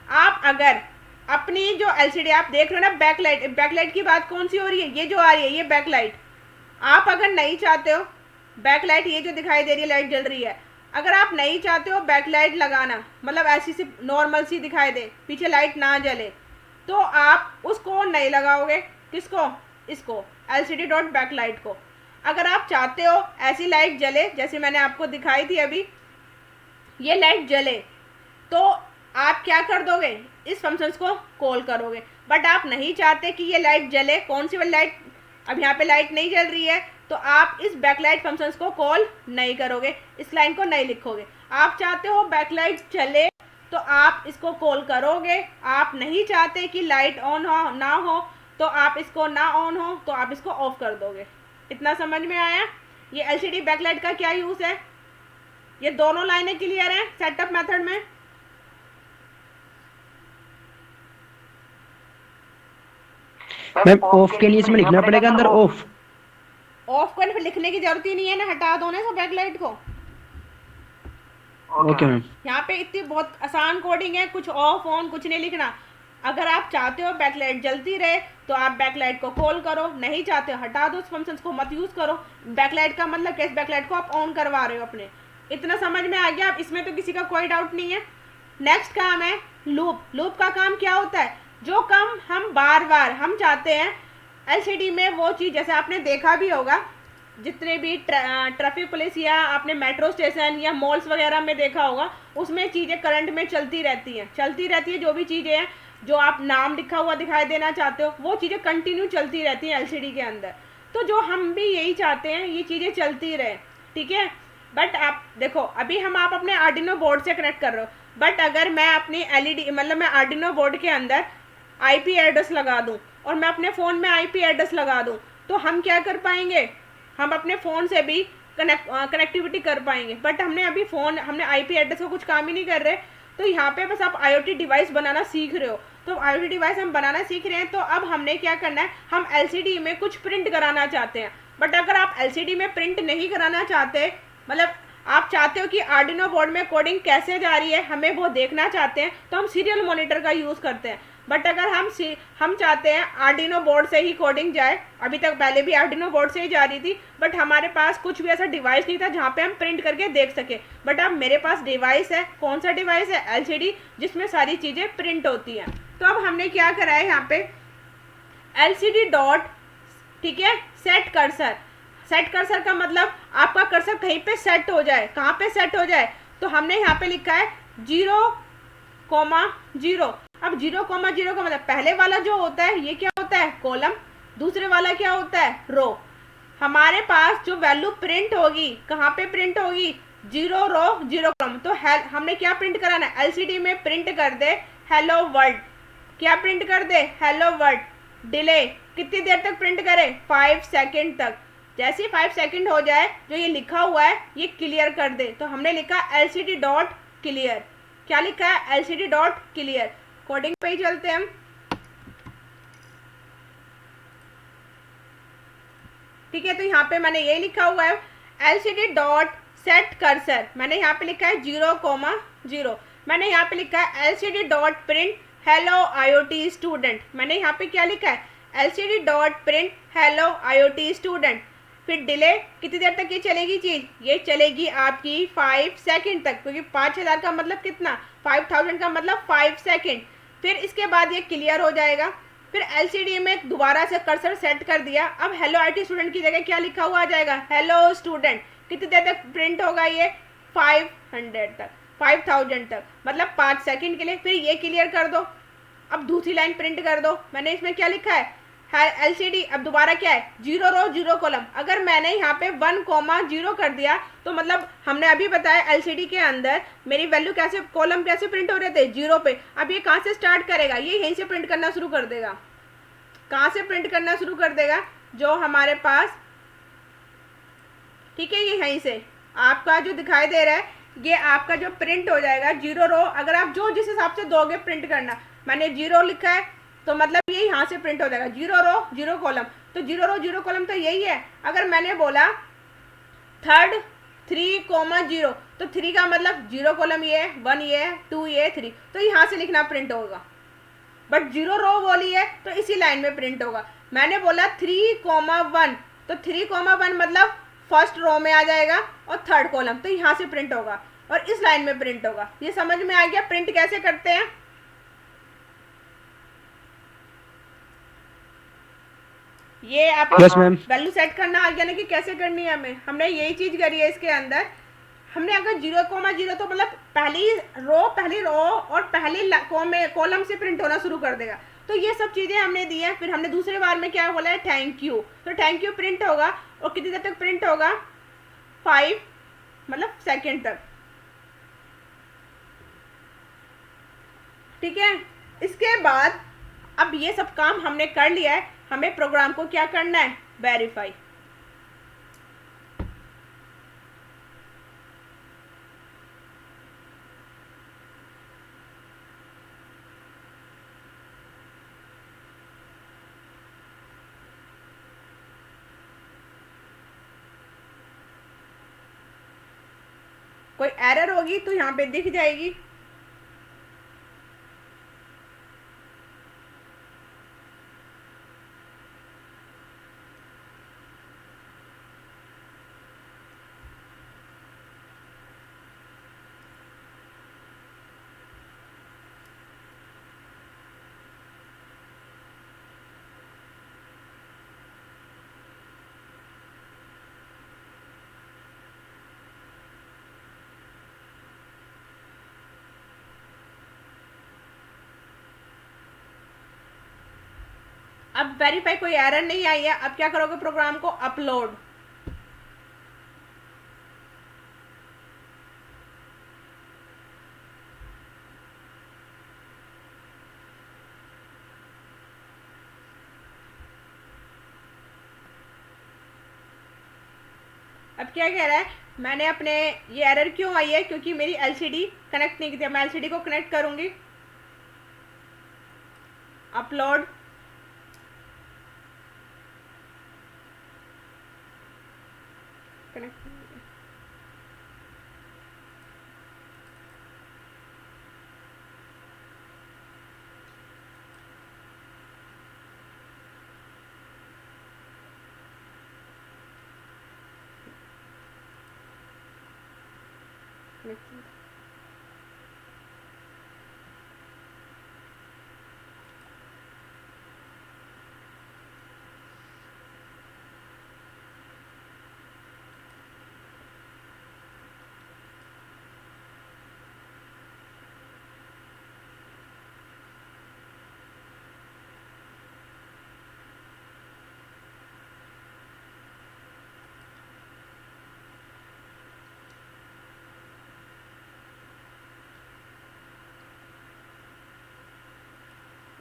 आप अगर अपनी जो एलसीडी आप देख रहे हो ना, बैकलाइट की बात कौन सी हो रही है, ये जो आ रही है ये बैकलाइट। आप अगर नहीं चाहते हो बैकलाइट, ये जो दिखाई दे रही है लाइट जल रही है, अगर आप नहीं चाहते हो बैकलाइट लगाना, मतलब ऐसी सी नॉर्मल सी दिखाई दे, पीछे लाइट ना जले, तो आप उसको नहीं लगाओगे। किसको, इसको एलसीडी डॉट बैकलाइट को। अगर आप चाहते हो ऐसी लाइट जले जैसे मैंने आपको दिखाई थी अभी, ये लाइट जले, तो आप क्या कर दोगे, इस फंक्शंस को कॉल करोगे। बट आप नहीं चाहते कि ये लाइट जले, कौन सी वाली लाइट, अब यहाँ पे लाइट नहीं जल रही है, तो आप इस बैकलाइट फंक्शंस को कॉल नहीं करोगे, इस लाइन को नहीं लिखोगे। आप चाहते हो बैकलाइट चले, तो आप इसको कॉल करोगे। आप नहीं चाहते कि लाइट ऑन हो ना हो तो आप इसको ना ऑन हो तो आप इसको ऑफ कर दोगे। इतना समझ में आया? ये एलसीडी बैकलाइट का क्या यूज़ है? ये दोनों लाइनें क्लियर हैं सेटअप मेथड में? मैम ऑफ के लिए इसमें लिखना पड़ेगा अंदर ऑफ। ऑफ करने पे लिखने की जरूरत ही नहीं है ना, हटा दो ना सब बैकलाइट को। Okay ma'am. यहाँ पे इतनी बहुत आसान कोडिंग है, कुछ ऑफ ऑन कुछ नहीं लिखना। अगर आप चाहते हो बैकलाइट जलती रहे तो आप बैकलाइट को कॉल करो, नहीं चाहते हो हटा दो, उस फंक्शंस को मत यूज़ करो। बैकलाइट का मतलब कैसे बैकलाइट को आप ऑन करवा रहे हो अपने। इतना समझ में आ गया? अब इसमें तो किसी का कोई डाउट नहीं है। नेक्स्ट काम है लूप। लूप का काम क्या होता है? जो काम हम बार बार हम चाहते हैं एलसीडी में, वो चीज़ जैसे आपने देखा भी होगा जितने भी ट्रैफिक पुलिस या आपने मेट्रो स्टेशन या मॉल्स वगैरह में देखा होगा, उसमें चीज़ें करंट में चलती रहती हैं जो भी चीज़ें हैं जो आप नाम लिखा हुआ दिखाई देना चाहते हो वो चीज़ें कंटिन्यू चलती रहती हैं एलसीडी के अंदर। तो जो हम भी यही चाहते हैं ये चीज़ें चलती रहे, ठीक है। बट आप देखो अभी आप अपने आर्डिनो बोर्ड से कनेक्ट कर रहे हो, बट अगर मैं अपनी एलईडी मतलब मैं आर्डिनो बोर्ड के अंदर आईपी एड्रेस लगा दूं और मैं अपने फ़ोन में आईपी एड्रेस लगा दूं तो हम क्या कर पाएंगे? हम अपने फ़ोन से भी कनेक्टिविटी कर पाएंगे। बट हमने आईपी एड्रेस का कुछ काम ही नहीं कर रहे। तो यहाँ पे बस आप आईओटी डिवाइस बनाना सीख रहे हो। तो आईओटी डिवाइस हम बनाना सीख रहे हैं तो अब हमने क्या करना है, हम एलसीडी में कुछ प्रिंट कराना चाहते हैं। बट अगर आप एलसीडी में प्रिंट नहीं कराना चाहते, मतलब आप चाहते हो कि आर्डिनो बोर्ड में कोडिंग कैसे जा रही है हमें वो देखना चाहते हैं, तो हम सीरियल मॉनिटर का यूज़ करते हैं। बट अगर हम चाहते हैं आर्डिनो बोर्ड से ही कोडिंग जाए, अभी तक पहले भी आर्डिनो बोर्ड से ही जा रही थी, बट हमारे पास कुछ भी ऐसा डिवाइस नहीं था जहाँ पे हम प्रिंट करके देख सके। बट अब मेरे पास डिवाइस है। कौन सा डिवाइस है? एलसीडी, जिसमें सारी चीज़ें प्रिंट होती हैं। तो अब हमने क्या करा है यहाँ पे एलसीडी डॉट, ठीक है, सेट कर्सर। सेट कर्सर का मतलब आपका कर्सर कहीं पे सेट हो जाए। कहाँ पे सेट हो जाए? तो हमने यहाँ पे लिखा है 0,0। अब 0,0 का मतलब पहले वाला जो होता है ये क्या होता है? कॉलम। दूसरे वाला क्या होता है? रो। हमारे पास जो वैल्यू प्रिंट होगी कहाँ पे प्रिंट होगी? 0 रो 0 कॉलम। तो हमने क्या प्रिंट कराना है? एलसीडी में प्रिंट कर दे हेलो वर्ल्ड। क्या प्रिंट कर दे? Hello world. डिले कितनी देर तक प्रिंट करे? 5 सेकेंड तक। जैसे 5 सेकेंड हो जाए जो ये लिखा हुआ है ये क्लियर कर दे। तो हमने लिखा एलसीडी डॉट क्लियर। क्या लिखा है? LCD dot clear. कोडिंग पे ही चलते हैं हम। ठीक है, तो यहाँ पे मैंने ये लिखा हुआ है एलसीडी डॉट सेट कर्सर। मैंने यहाँ पे लिखा है 0,0। मैंने यहाँ पे लिखा है LCD dot print hello IoT student. मैंने यहाँ पे क्या लिखा है? LCD dot print hello IoT student. फिर डिले कितनी देर तक ये चलेगी चीज़? ये चलेगी आपकी 5 सेकेंड तक, क्योंकि 5000 का मतलब कितना? 5000 का मतलब 5 सेकेंड। फिर इसके बाद ये क्लियर हो जाएगा। फिर एलसीडी में दोबारा से कर्सर सेट कर दिया। अब हेलो आईटी स्टूडेंट की जगह क्या लिखा हुआ आ जाएगा? Hello student. कितनी देर तक प्रिंट होगा ये? 500 तक, 5000 तक, मतलब 5 सेकेंड के लिए। फिर ये क्लियर कर दो। अब दूसरी लाइन प्रिंट कर दो। मैंने इसमें क्या लिखा है? एलसीडी। अब दोबारा क्या है? 0 रो 0 कॉलम। अगर मैंने यहाँ पे 1,0 कर दिया तो मतलब हमने अभी बताया एलसीडी के अंदर मेरी वैल्यू कैसे, कॉलम कैसे प्रिंट हो रहे थे? 0 पे। अब ये कहाँ से स्टार्ट करेगा? ये यहीं से प्रिंट करना शुरू कर देगा। कहाँ से प्रिंट करना शुरू कर देगा? जो हमारे पास, ठीक है, ये यहीं से आपका जो दिखाई दे रहा है ये आपका जो प्रिंट हो जाएगा 0 रो। अगर आप जो जिस हिसाब से दोगे प्रिंट करना, मैंने 0 लिखा है तो मतलब ये यहाँ से प्रिंट हो जाएगा 0 रो 0 कॉलम। तो 0 रो 0 कॉलम तो यही है। अगर मैंने बोला 3,0 तो 3 का मतलब 0 कॉलम ये, 1 ये, 2 ये, 3, तो यहाँ से लिखना प्रिंट होगा। बट 0 रो बोली है तो इसी लाइन में प्रिंट होगा। मैंने बोला 3,1 तो 3,1 मतलब फर्स्ट रो में आ जाएगा और थर्ड कॉलम, तो यहाँ से प्रिंट होगा और इस लाइन में प्रिंट होगा। ये समझ में आ गया प्रिंट कैसे करते हैं? ये आप वैल्यू सेट करना आ गया ना कि कैसे करनी है हमें। हमने यही चीज करी है इसके अंदर। हमने अगर 0,0 तो मतलब पहली रो और पहली कॉलम से प्रिंट होना शुरू कर देगा। तो ये सब चीज़ें हमने दी हैं। फिर हमने दूसरे बार में क्या बोला है? Thank you. तो थैंक यू प्रिंट होगा और कितनी देर तक प्रिंट होगा? 5 मतलब सेकेंड तक। ठीक है। इसके बाद अब ये सब काम हमने कर लिया है, हमें प्रोग्राम को क्या करना है, वेरीफाई। कोई एरर होगी तो यहाँ पे दिख जाएगी। अब वेरीफाई कोई एरर नहीं आई है, अब क्या करोगे, प्रोग्राम को अपलोड। अब क्या कह रहा है, मैंने अपने, ये एरर क्यों आई है, क्योंकि मेरी एलसीडी कनेक्ट नहीं की थी। मैं एलसीडी को कनेक्ट करूंगी, अपलोड। कनेक्ट,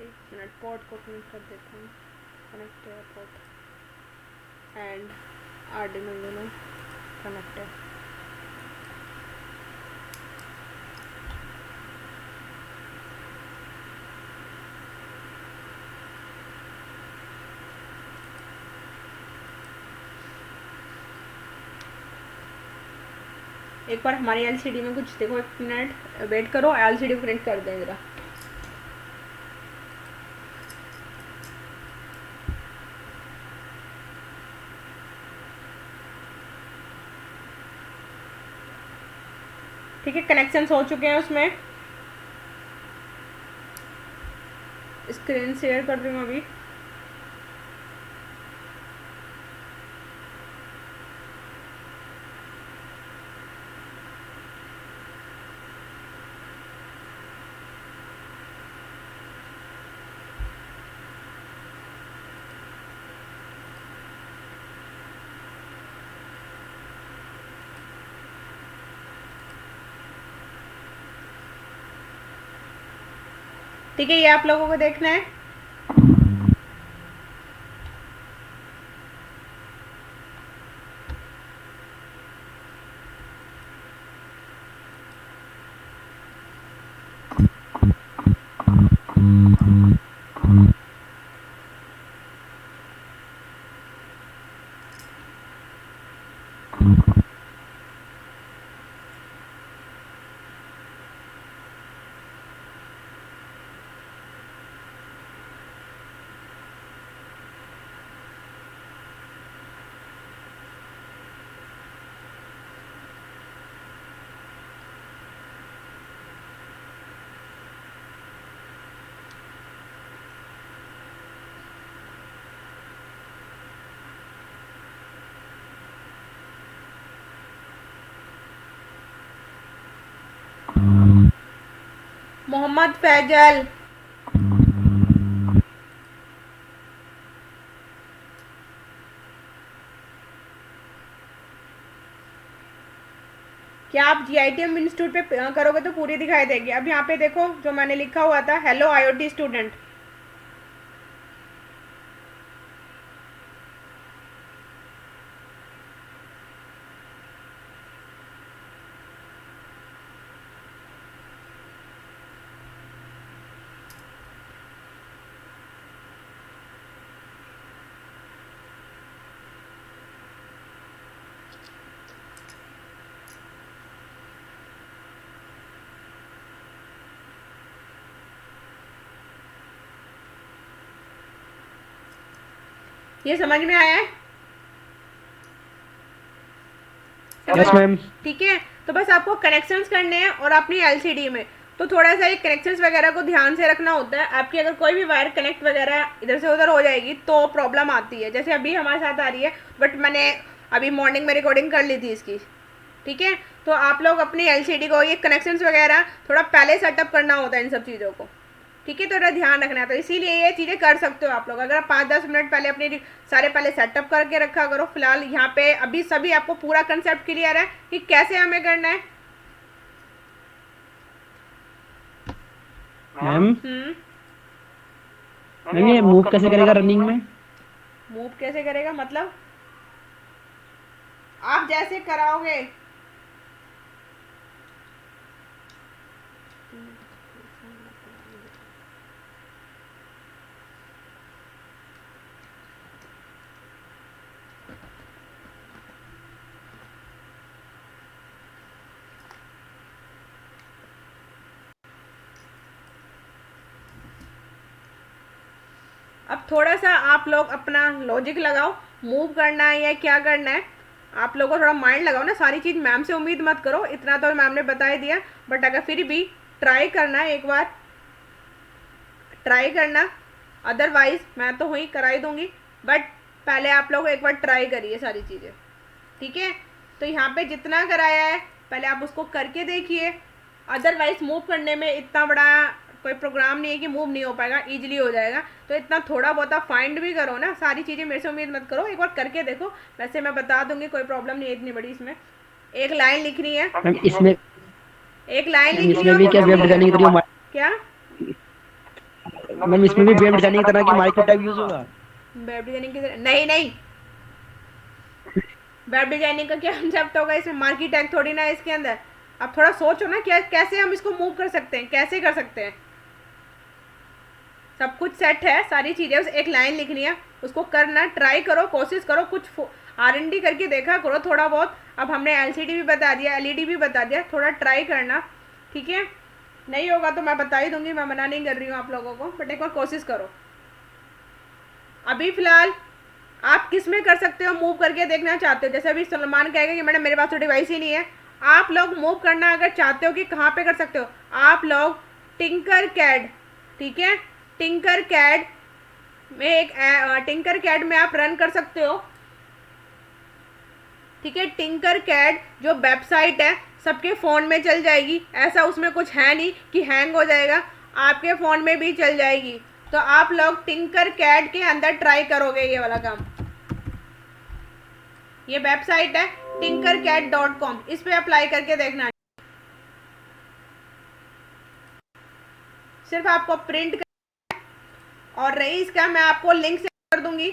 एक मिनट, पोर्ट को कनेक्ट कर देता हूँ। कनेक्ट है port and Arduino Uno connect है। एक बार हमारी एलसीडी में कुछ देखो, एक मिनट वेट करो, एलसीडी को कनेक्ट कर दें जरा। ठीक है, कनेक्शंस हो चुके हैं उसमें। स्क्रीन शेयर कर रही हूँ अभी। ठीक है, ये आप लोगों को देखना है। मोहम्मद फैजल, क्या या आप GITM इंस्टीट्यूट पे करोगे तो पूरी दिखाई देगी। अब यहाँ पे देखो जो मैंने लिखा हुआ था, हेलो IoT स्टूडेंट, ये समझ में आया है? Yes ma'am. ठीक है, तो बस आपको कनेक्शंस करने हैं और अपनी LCD में तो थोड़ा सा ये कनेक्शंस वगैरह को ध्यान से रखना होता है। आपकी अगर कोई भी वायर कनेक्ट वगैरह इधर से उधर हो जाएगी तो प्रॉब्लम आती है, जैसे अभी हमारे साथ आ रही है, बट मैंने अभी मॉर्निंग में रिकॉर्डिंग कर ली थी इसकी। ठीक है, तो आप लोग अपनी LCD को ये कनेक्शंस वगैरह थोड़ा पहले सेटअप करना होता है इन सब चीज़ों को। ठीक है, तो थोड़ा ध्यान रखना है, तो इसीलिए ये चीज़ें कर सकते हो आप लोग। अगर आप 5-10 मिनट पहले अपनी सारे पहले सेटअप करके रखा करो। फिलहाल यहाँ पे अभी सभी आपको पूरा कंसेप्ट क्लियर है कि कैसे हमें करना है। मैम मैम ये मूव कैसे करेगा रनिंग में? मूव कैसे करेगा मतलब आप जैसे कराओगे, अब थोड़ा सा आप लोग अपना लॉजिक लगाओ, मूव करना है या क्या करना है, आप लोगों को थोड़ा माइंड लगाओ ना। सारी चीज़ मैम से उम्मीद मत करो, इतना तो मैम ने बता ही दिया, बट अगर फिर भी ट्राई करना है, एक बार ट्राई करना, अदरवाइज मैं तो हुई करा ही दूंगी, बट पहले आप लोग एक बार ट्राई करिए सारी चीज़ें। ठीक है, तो यहाँ पे जितना कराया है पहले आप उसको करके देखिए। अदरवाइज मूव करने में इतना बड़ा कोई प्रोग्राम नहीं है कि मूव नहीं हो पाएगा, इजीली हो जाएगा। तो इतना थोड़ा बहुत आप फाइंड भी करो ना, सारी चीज़ें मेरे से उम्मीद मत करो, एक बार करके देखो। वैसे मैं बता दूंगी, कोई प्रॉब्लम नहीं है इतनी बड़ी। इसमें एक लाइन लिखनी है, मैम इसमें एक लाइन लिखनी इसमें भी क्या वेब है। डिजाइनिंग की तरह क्या मैम इसमें भी वेब डिजाइनिंग की तरह की माइक्रो टैग यूज होगा? वेब डिजाइनिंग की तरह नहीं, नहीं वेब डिजाइनिंग का क्या कंसेप्ट होगा इसमें? मार्की टैग थोड़ी ना है इसके अंदर। आप थोड़ा सोचो ना, क्या कैसे हम इसको मूव कर सकते हैं, कैसे कर सकते हैं। सब कुछ सेट है, सारी चीज़ें, बस एक लाइन लिखनी है, उसको करना, ट्राई करो, कोशिश करो, कुछ R&D करके देखा करो थोड़ा बहुत। अब हमने LCD भी बता दिया, LED भी बता दिया, थोड़ा ट्राई करना। ठीक है, नहीं होगा तो मैं बता ही दूंगी, मैं मना नहीं कर रही हूँ आप लोगों को, बट एक बार कोशिश करो। अभी फिलहाल आप किस में कर सकते हो, मूव करके देखना चाहते हो? जैसे अभी सलमान कहेगा कि मैडम मेरे पास तो डिवाइस ही नहीं है। आप लोग मूव करना अगर चाहते हो कि कहाँ पे कर सकते हो, आप लोग टिंकर कैड, ठीक है, टिंकर कैड में टिंकर कैड में आप रन कर सकते हो। ठीक है, टिंकर कैड जो वेबसाइट है सबके फ़ोन में चल जाएगी, ऐसा उसमें कुछ है नहीं कि हैंग हो जाएगा, आपके फ़ोन में भी चल जाएगी। तो आप लोग टिंकर कैड के अंदर ट्राई करोगे ये वाला काम। ये वेबसाइट है tinkercad.com, इस पे अप्लाई करके देखना। सिर्फ आपको प्रिंट और रही इसका, मैं आपको लिंक शेयर कर दूंगी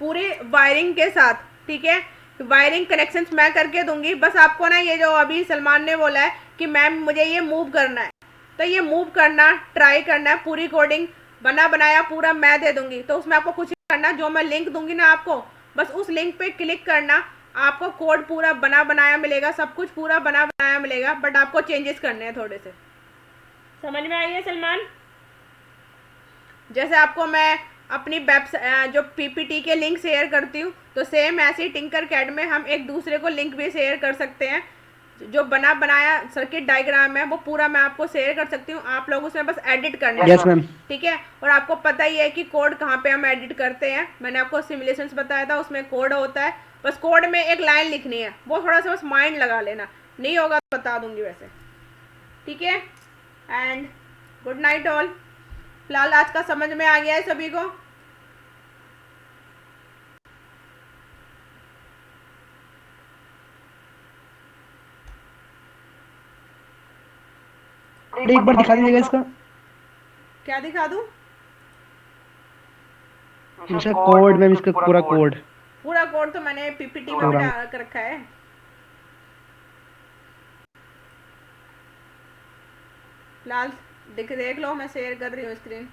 पूरे वायरिंग के साथ। ठीक है, वायरिंग कनेक्शंस मैं करके दूंगी। बस आपको ना ये जो अभी सलमान ने बोला है कि मैम मुझे ये मूव करना है, तो ये मूव करना, ट्राई करना है। पूरी कोडिंग बना बनाया पूरा मैं दे दूंगी, तो उसमें आपको कुछ नहीं करना। जो मैं लिंक दूंगी ना आपको, बस उस लिंक पे क्लिक करना, आपको कोड पूरा बना बनाया मिलेगा, सब कुछ पूरा बना बनाया मिलेगा, बट आपको चेंजेस करने हैं थोड़े से। समझ में आई है सलमान? जैसे आपको मैं अपनी वेबसाइट जो PPT के लिंक शेयर करती हूँ, तो सेम ऐसे ही टिंकर कैड में हम एक दूसरे को लिंक भी शेयर कर सकते हैं। जो बना बनाया सर्किट डायग्राम है वो पूरा मैं आपको शेयर कर सकती हूँ, आप लोग उसमें बस एडिट करना है। Yes ma'am. ठीक है, और आपको पता ही है कि कोड कहाँ पे हम एडिट करते हैं। मैंने आपको सिमुलेशंस बताया था, उसमें कोड होता है, बस कोड में एक लाइन लिखनी है, वो थोड़ा सा बस माइंड लगा लेना, नहीं होगा तो बता दूंगी वैसे। ठीक है, एंड गुड नाइट ऑल। फिलहाल आज का समझ में आ गया है सभी को? एक बार दिखा दीजिएगा इसका क्या दिखा दूं? इसका कोड मैम, इसका पूरा कोड पूरा कोड तो मैंने पीपीटी में भी पूरा। डाल कर रखा है। लाल, देख लो, मैं शेयर कर रही हूँ स्क्रीन।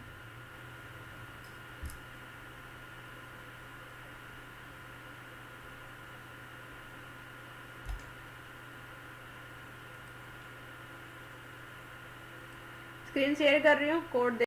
स्क्रीन शेयर कर रही हूँ, कोड